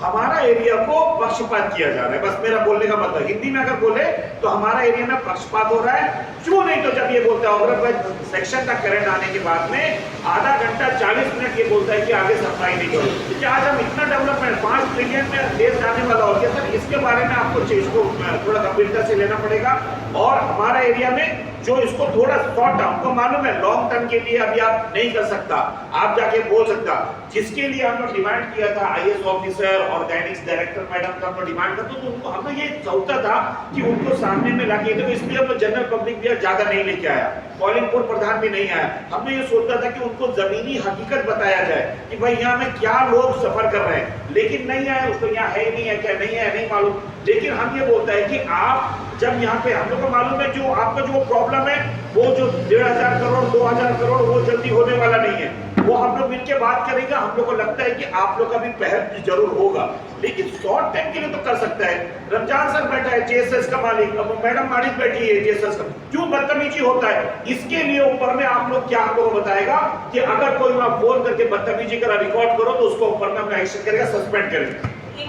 हमारा एरिया को पक्षपात किया जा रहा है, बस मेरा बोलने का मतलब हिंदी में अगर बोले तो हमारा एरिया में पक्षपात हो रहा है। क्यों नहीं तो जब ये बोलता है सेक्शन का करंट आने के बाद में आधा घंटा 40 मिनट ये बोलता है कि आगे सप्लाई नहीं करो, क्योंकि आज हम इतना डेवलपमेंट 5 ट्रिलियन में देश जाने वाला हो गया सर, इसके बारे में आपको चीज को थोड़ा गंभीरता से लेना पड़ेगा। और हमारा एरिया में जो इसको थोड़ा शॉर्ट टर्म को मालूम है, लॉन्ग टर्म के लिए अभी आप नहीं कर सकता, आप जाके बोल सकता, जिसके लिए हम लोग डिमांड किया था IAS ऑफिसर और गाइडेंस डायरेक्टर मैडम का हम लोग डिमांड करते तो उनको हमें ये सोचता था कि उनको सामने में लाके दो, इसलिए हम लोग जनरल पब्लिक भी ज्यादा नहीं लेके आया, कॉलिंगपुर प्रधान भी नहीं आया। हमने ये सोचता था कि उनको जमीनी हकीकत बताया जाए कि भाई यहाँ में क्या लोग सफर कर रहे हैं, लेकिन नहीं आया, उसको यहाँ है नहीं है क्या नहीं है नहीं मालूम। लेकिन हम ये बोलता है कि आप जब यहाँ पे हम लोग को मालूम है जो आपका जो प्रॉब्लम है वो जो 1,500 करोड़ 2,000 करोड़ वो जल्दी होने वाला नहीं है, वो हम लोग मिलकर बात करेंगे। हम लोग को लगता है कि आप लोग का भी पहल जरूर होगा, लेकिन शॉर्ट टाइम के लिए तो कर सकता है। रमजान सर बैठा है JSS का मालिक, अब मैडम मालिक बैठी है JSS का, क्यों बदतमीजी होता है? इसके लिए ऊपर में आप लोग क्या हम लोग को बताएगा कि अगर कोई वहां फोन करके बदतमीजी करा रिकॉर्ड करो तो उसको ऊपर में अपना एक्शन करेगा, सस्पेंड करेगा।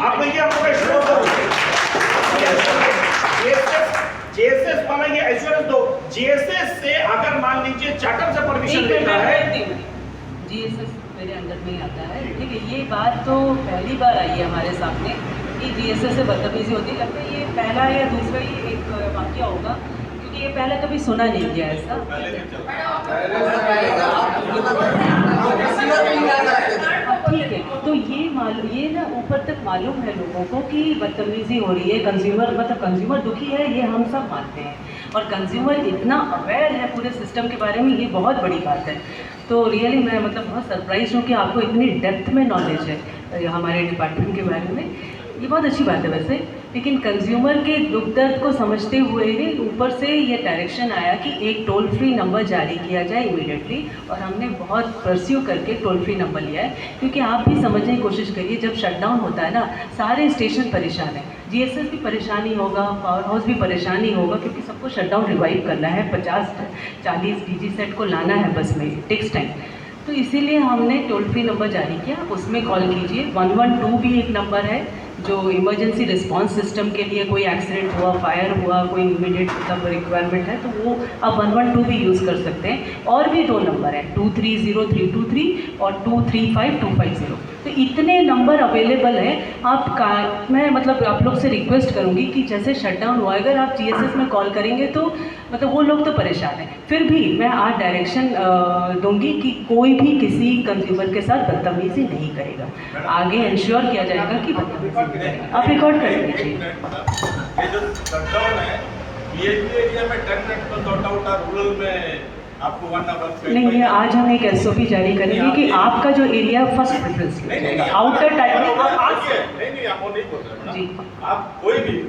आप ये हम लोग JSS वाला ये एश्योरेंस दो, JSS से अगर मान लीजिए चार्टर से परमिशन लेता है, GSS मेरे अंदर में ही आता है, ठीक है। ये बात तो पहली बार आई है हमारे सामने कि GSS से बदतमीजी होती है, लगता है ये पहला या दूसरा ही एक वाक्य होगा, क्योंकि ये पहले कभी सुना नहीं गया ऐसा। ठीक है, तो ये ना ऊपर तक मालूम है लोगों को कि बदतमीजी हो रही है, कंज्यूमर मतलब कंज्यूमर दुखी है, ये हम सब मानते हैं, और कंज्यूमर इतना अवेयर है पूरे सिस्टम के बारे में, ये बहुत बड़ी बात है। तो रियली मैं मतलब बहुत सरप्राइज हूँ कि आपको इतनी डेप्थ में नॉलेज है हमारे डिपार्टमेंट के बारे में, ये बहुत अच्छी बात है वैसे। लेकिन कंज्यूमर के दुख दर्द को समझते हुए ही ऊपर से ये डायरेक्शन आया कि एक टोल फ्री नंबर जारी किया जाए इमीडिएटली, और हमने बहुत परस्यू करके टोल फ्री नंबर लिया है। क्योंकि आप भी समझने की कोशिश करिए, जब शटडाउन होता है ना, सारे स्टेशन परेशान हैं, जीएसएस भी परेशानी होगा, पावर हाउस भी परेशानी होगा, क्योंकि सबको शटडाउन रिवाइव करना है, 50-40 डीजी सेट को लाना है बस में, टेक्स टाइम। तो इसीलिए हमने टोल फ्री नंबर जारी किया, उसमें कॉल कीजिए। 112 भी एक नंबर है जो इमरजेंसी रिस्पांस सिस्टम के लिए, कोई एक्सीडेंट हुआ, फायर हुआ, कोई इमीडिएट मतलब रिक्वायरमेंट है तो वो आप 112 भी यूज़ कर सकते हैं। और भी 2 नंबर हैं, 230323 और 235250। तो इतने नंबर अवेलेबल हैं। मैं मतलब आप लोग से रिक्वेस्ट करूँगी कि जैसे शटडाउन हुआ, अगर आप जीएसएस में कॉल करेंगे तो मतलब वो लोग तो परेशान हैं, फिर भी मैं आज डायरेक्शन दूंगी कि कोई भी किसी कंज्यूमर के साथ बदतमीजी नहीं करेगा। आगे इंश्योर किया जाएगा कि बदतमीजी नहीं करेगा। आप रिकॉर्ड कर लीजिए। ये जो शटडाउन है, ये एरिया में 10 मिनट में सॉर्ट आउट है, रूरल में आपको 1 आवर नहीं, ये आज हम एक एसओपी जारी करेंगे कि आपका जो area first preference outer type नहीं, आप वो नहीं बोल रहे जी। आप कोई भी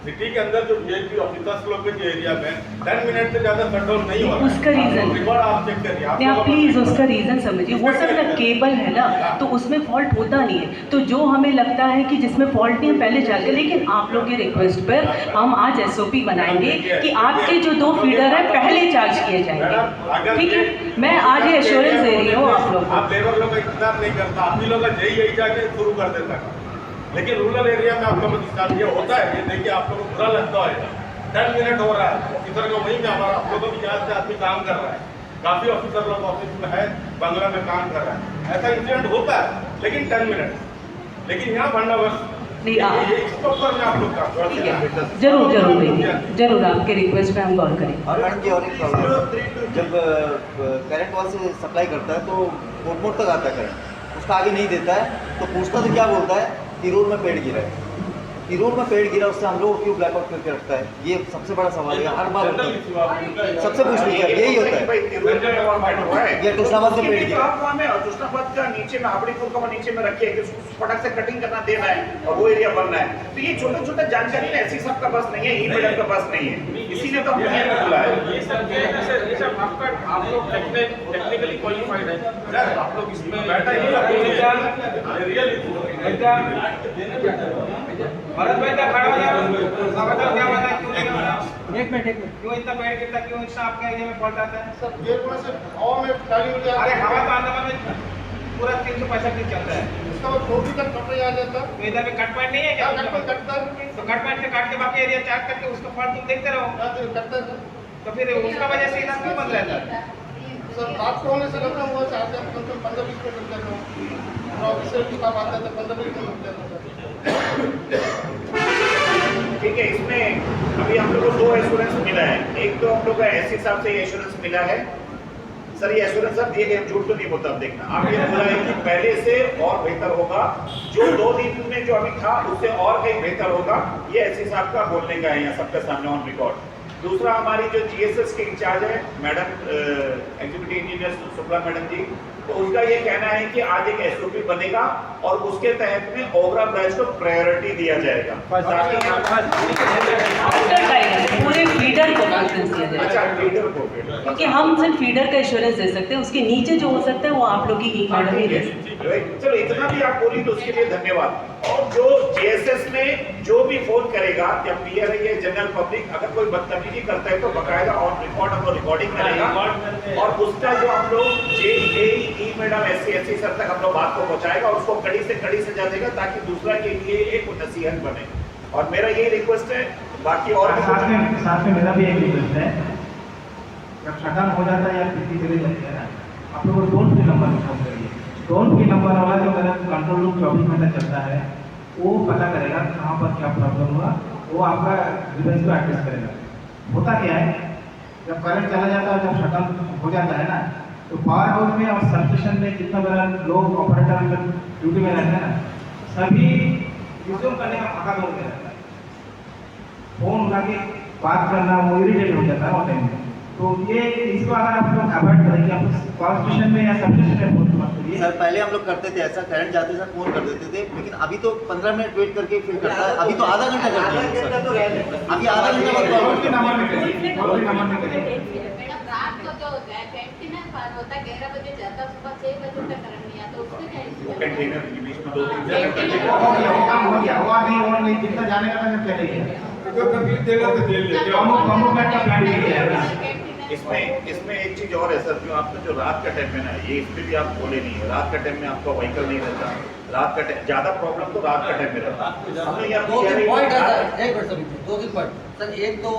सिटी के अंदर जो वीआईपी ऑफिसर्स लोग के जो एरिया में 10 मिनट से ज़्यादा शटडाउन नहीं हो रहा, उसका रीज़न रिकॉर्ड आप चेक करिए। आप प्लीज़ उसका रीज़न समझिए। वो सब ना केबल है ना, तो उसमें फॉल्ट होता नहीं है। तो जो हमें लगता है कि जिसमें फॉल्ट नहीं है पहले जाके, लेकिन आप लोग के रिक्वेस्ट पर हम आज एसओपी बनाएंगे कि आपके जो 2 फीडर है पहले चार्ज किए जाएंगे, ठीक है। मैं आज ये एश्योरेंस दे रही हूँ आप लोग को। आप लेबर लोग का इंतजार नहीं करता, आप ही लोग का यही जाके शुरू कर देता है। लेकिन रूरल एरिया में आपका मतलब ये होता है, ये देखिए आप लोगों को बुरा लगता है, 10 मिनट हो रहा है, इधर का वहीं में हमारा आप लोगों की यहाँ से आदमी काम कर रहा है, काफ़ी ऑफिसर लोग ऑफिस में है, बंगला में काम कर रहा है, ऐसा इंसिडेंट होता है, लेकिन 10 मिनट। लेकिन यहाँ बंदोबस्त नहीं, स्टॉप करना आप लोग का जरूर देखिए, जरूर आपके रिक्वेस्ट पे हम गौर करेंगे। और मैडम जी और एक प्रॉब्लम, जब करंट वॉल से सप्लाई करता है तो मोट तक आता है करंट, उसका आगे नहीं देता है, तो पूछता तो क्या बोलता है कि रोड में पेड़ गिरा है, कि रोड में पेड़ गिरा, उससे हम लोग क्यों ब्लैकआउट करके रखता है? ये सबसे बड़ा सवाल है, हर बार होता है, सबसे पूछ लीजिए, यही होता है। ये तुष्णाबाद से पेड़ गिरा, तुष्णाबाद का नीचे में हाबड़ीपुर का नीचे में रखिए कि फटक से कटिंग करना देना है और वो एरिया बनना है। तो ये छोटे छोटे जानकारी ना ऐसी सबका बस नहीं है, ई मैडम का बस नहीं है, इसीलिए तो हमने ये बोला है। ये सब आपका आप लोग टेक्निकली क्वालिफाइड है, आप लोग इसमें बैठा ही रियली भरत भाई का खड़ा हो जाओ, बताओ क्या बात है, क्यों नहीं हो रहा? एक मिनट क्यों इतना पेड़ गिरता, क्यों इतना आपके एरिया में फॉल्ट आता है? सब ये थोड़ा सा हवा में खाली हो जाता है। अरे हवा तो अंदमान में पूरा 365 दिन चलता है, उसका वो छोटी तक कट आ जाता है। तो इधर में कट पॉइंट नहीं है क्या? कटता है, तो कट पॉइंट से काट के बाकी एरिया चार्ज करके उसका फॉल्ट तुम देखते रहो, कटता है तो फिर उसका वजह से इधर क्यों बंद रहता है? सर। रात को होने से खत्म हुआ, 15-20 मिनट लग जाता है, ऑफिसर की काम आता है तो 15-20 मिनट लग जाता है। ठीक है, इसमें अभी हम लोग को 2 एश्योरेंस मिला है। एक तो हम लोग का एससी साहब से ये एश्योरेंस मिला है। सर ये एश्योरेंस आप दिए गए, झूठ तो नहीं बोलता, देखना आप ये बोला है कि पहले से और बेहतर होगा, जो 2 दिन में जो अभी था उससे और कहीं बेहतर होगा, ये एससी साहब का बोलने का है यहाँ सबके सामने ऑन रिकॉर्ड। दूसरा हमारी जो जीएसएस के इंचार्ज है madam executive engineer Shukla madam ji, तो उनका ये कहना है कि आज एक एसओपी बनेगा और उसके तहत में ओवरऑल ब्रांच को प्रायोरिटी दिया जाएगा पूरे फीडर को प्रेफरेंस दिया जाएगा। अच्छा, फीडर को, क्योंकि हम सिर्फ फीडर का इंश्योरेंस दे सकते हैं, उसके नीचे जो हो सकता है वो आप लोग की ई मैडम ही दे सकते हैं। चलो इतना भी आप बोली तो उसके लिए धन्यवाद। और जो जीएसएस में जो भी फोन करेगा या पीआरआई या जनरल पब्लिक अगर कोई बदतमीजी करता है तो बकायदा ऑन रिकॉर्ड हम रिकॉर्डिंग करेगा और उसका जो हम लोग ई मैडम एससी सर तक हम लोग बात को पहुंचाएगा और उसको कड़ी से कड़ी सजा देगा ताकि दूसरा के लिए एक नसीहत बने। और मेरा यही रिक्वेस्ट है, बाकी और साथ में मेरा भी एक रिक्वेस्ट है, जब शटडाउन हो जाता है या किसी चले जाती है ना, आप लोग टोल फ्री नंबर फोन करिए। टोल फ्री नंबर वाला जो मेरा कंट्रोल रूम 24 घंटा चलता है, वो पता करेगा कहाँ पर क्या प्रॉब्लम हुआ, वो आपका डिवाइस को एड्रेस करेगा। होता क्या है, जब करंट चला जाता है, जब शटडाउन हो जाता है ना, तो पावर हाउस में और सबस्टेशन में जितना मेरा लोग ऑपरेटर ड्यूटी में रहते हैं ना, सभी रिज्यूम करने का फाका दौड़ के रहता है। फोन उठा के बात करना वो इरिटेट हो जाता है वो टाइम में। तो ये इसको अगर आप लोग अवॉइड करेंगे, आप कॉन्स्टिट्यूशन में या सबस्टेशन में फोन मत करिए। सर पहले हम लोग करते थे ऐसा, करंट जाते सर फोन कर देते थे, लेकिन अभी तो 15 मिनट वेट करके फिर करता है। अभी तो आधा घंटा करते हैं सर, अभी आधा घंटा बाद नंबर में करिए, नंबर में करिए। मैडम रात को जो होता है मेंटेनेंस पार होता है 11 बजे जाता, सुबह 6 बजे तक करंट नहीं आता, उससे क्या वो कंटेनर के बीच में 2-3 काम हो गया, हुआ नहीं जितना जाने का था पहले ही जो तकलीफ देगा तो झेल लेते हो। कमो का प्लान किया है। इसमें एक चीज और है सर, जो आपने जो रात का टाइम में ना, ये इस पे भी आप बोले नहीं है, रात का टाइम में आपका व्हीकल नहीं रहता, रात का टाइम ज्यादा प्रॉब्लम तो रात का टाइम में रहता है। हमने यहाँ दो तीन पॉइंट है सर, एक मिनट सर, 2-3 पॉइंट सर। एक तो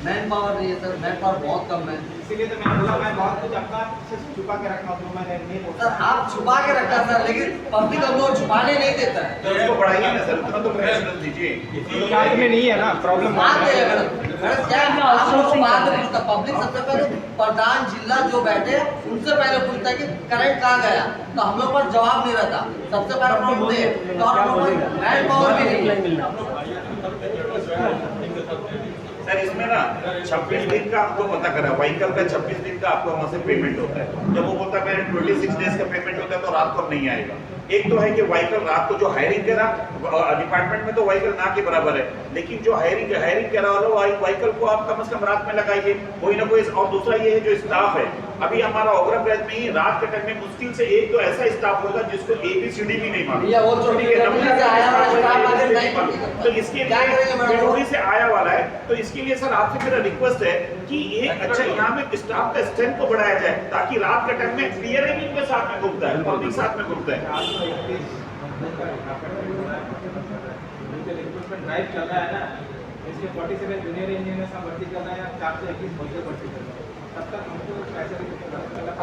मैन पावर नहीं है सर, मैन पावर बहुत कम है, इसीलिए तो मैंने बोला मैं बहुत कुछ अपना से छुपा के रखा हूँ, मैंने नहीं बोला। सर आप छुपा के रखा सर, लेकिन पब्लिक हम लोग छुपाने नहीं देता है। तो उसको बढ़ाइए ना सर, उतना तो प्रेशर दीजिए। इसी में नहीं है ना प्रॉब्लम। बात है मैडम क्या है, आप लोग को बात पूछता पब्लिक सबसे पहले प्रधान जिला जो बैठे उनसे पहले पूछता है कि करंट कहाँ गया, तो हम लोग पर जवाब नहीं रहता, सबसे पहले प्रॉब्लम है। तो हम लोग को मैन पावर भी नहीं सर इसमें ना 26 दिन का आपको पता करा, व्हीकल का 26 दिन का आपको वहाँ से पेमेंट होता है। जब वो बोलता है मेरे 26 डेज का पेमेंट होता है तो रात को नहीं आएगा। एक तो है कि व्हीकल रात को जो हायरिंग करा डिपार्टमेंट में तो व्हीकल ना के बराबर है, लेकिन जो हायरिंग करा वाला व्हीकल को आप कम से कम रात में लगाइए, कोई ना कोई। और दूसरा ये है जो स्टाफ है, अभी हमारा ओगरा ब्रांच में ही रात के टाइम में मुश्किल से एक तो ऐसा स्टाफ होगा जिसको ABCD भी नहीं मालूम, तो इसके लिए से आया वाला है। तो इसके लिए सर आपसे मेरा रिक्वेस्ट है कि एक अच्छा यहाँ में स्टाफ का स्ट्रेंथ को बढ़ाया जाए, ताकि रात के टाइम में क्लियर है इनके साथ में घूमता है, पब्लिक साथ में घूमता है। ड्राइव चल रहा है ना, इसके 47 जूनियर इंजीनियर सब भर्ती कर रहे हैं, 4 से 21 भर्ती कर रहे हैं। तब तक हमको पैसे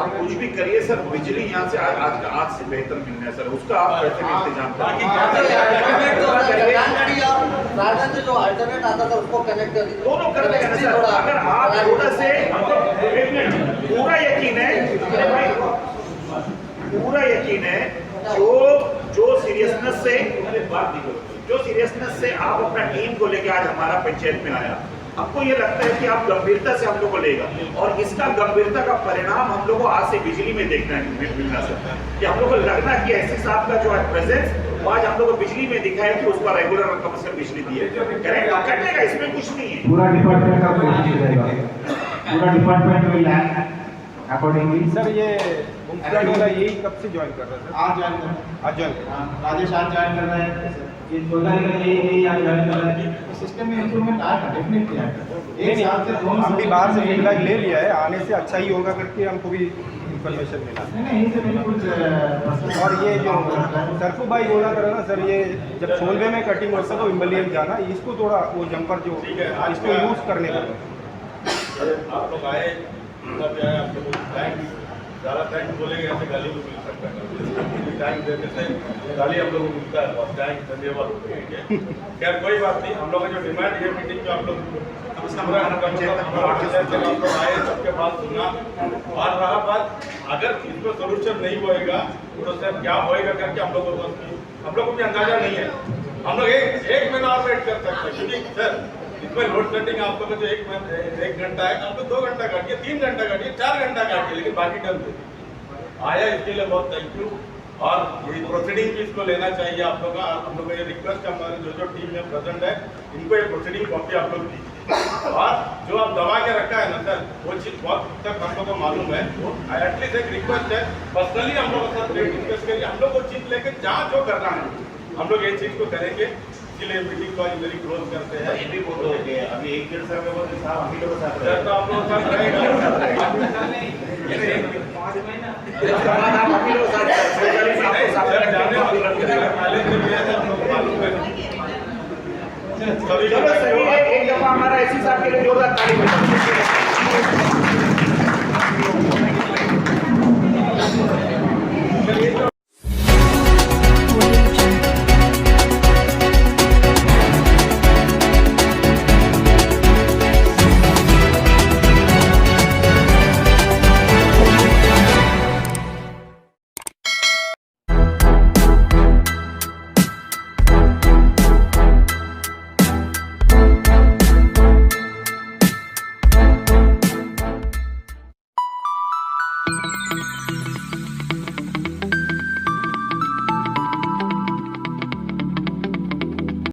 आप कुछ भी करिए सर, बिजली यहाँ से आज से बेहतर मिलना है सर, उसका आप पैसे में इंतजाम से जो अल्टरनेट आता था उसको कनेक्ट कर दीजिए, दोनों कर देगा ना सर। अगर आप थोड़ा से पूरा यकीन है, पूरा यकीन है जो सीरियसनेस से जो सीरियसनेस से आप अपना टीम को लेके आज हमारा पंचायत में आया, हमको ये लगता है कि आप गंभीरता से हम लोग को लेगा, और इसका गंभीरता का परिणाम हम लोग को आज से बिजली में देखना है मिलना सर। कि हम लोग को लगना कि एससी साहब का जो है प्रेजेंस वो आज हम लोग को बिजली में दिखाया कि उसका रेगुलर कम से कम बिजली दी है, करेक्ट कटेगा, इसमें कुछ नहीं है। पूरा डिपार्टमेंट का कोशिश रहेगा, पूरा department will act accordingly. Sir ये वाला यही कब से ज्वाइन कर रहा है? आज ज्वाइन कर राजेश आज ज्वाइन कर रहा है, ये चौधरी का यही आज ज्वाइन कर रहा है। सिस्टम में इंप्रूवमेंट आएगा, डेफिनेटली आएगा। एक साल से दोनों हम भी बाहर से फीडबैक ले लिया है, आने से अच्छा ही होगा करके हमको भी इन्फॉर्मेशन मिला। नहीं से बिल्कुल। और ये जो सरफू भाई बोला कर रहा ना सर, ये जब सोलवे में कटिंग होता है तो इम्बलियन जाना, इसको थोड़ा वो जंपर जो इसको यूज़ करने का। आप लोग आए, आप लोग थैंक ज़्यादा थैंक बोलेंगे ऐसे गाली को मिल सकता है, थैंक देने से गाली हम लोग को मिलता है, और थैंक धन्यवाद। खैर कोई बात नहीं, हम लोग का जो डिमांड है मीटिंग में आप लोग आए, सबके बात सुना, और रहा बात अगर इसको सोल्यूशन नहीं होएगा तो सर क्या होएगा करके हम लोग को भी अंदाजा नहीं है। हम लोग एक महीना और वेट कर सकते हैं, क्योंकि सर इसमें लोड सेटिंग आप लोग जो एक घंटा है, आप लोग 2 घंटा काटिए, 3 घंटा काटिए, 4 घंटा काटिए, लेकिन बाकी टाइम दे आया, इसके लिए बहुत थैंक यू। और ये प्रोसीडिंग भी इसको लेना चाहिए आप लोग का। हम लोग का ये रिक्वेस्ट है, हमारे जो टीम में प्रेजेंट है इनको ये प्रोसीडिंग कॉपी आप लोग दीजिए, और जो आप दबा के रखा है ना सर, वो चीज़ बहुत तक हम लोग को मालूम है। एटलीस्ट एक रिक्वेस्ट है, पर्सनली हम लोग के साथ डिस्कस करिए, हम लोग वो चीज़ लेके जहाँ जो करना है हम लोग ये चीज़ को करेंगे। इसलिए मीटिंग को आज मेरी क्लोज करते हैं। ये भी बोल रहे हैं अभी 1-1.5 साल में वो साहब हम ही लोग के साथ तो आप लोग साथ रहेगा।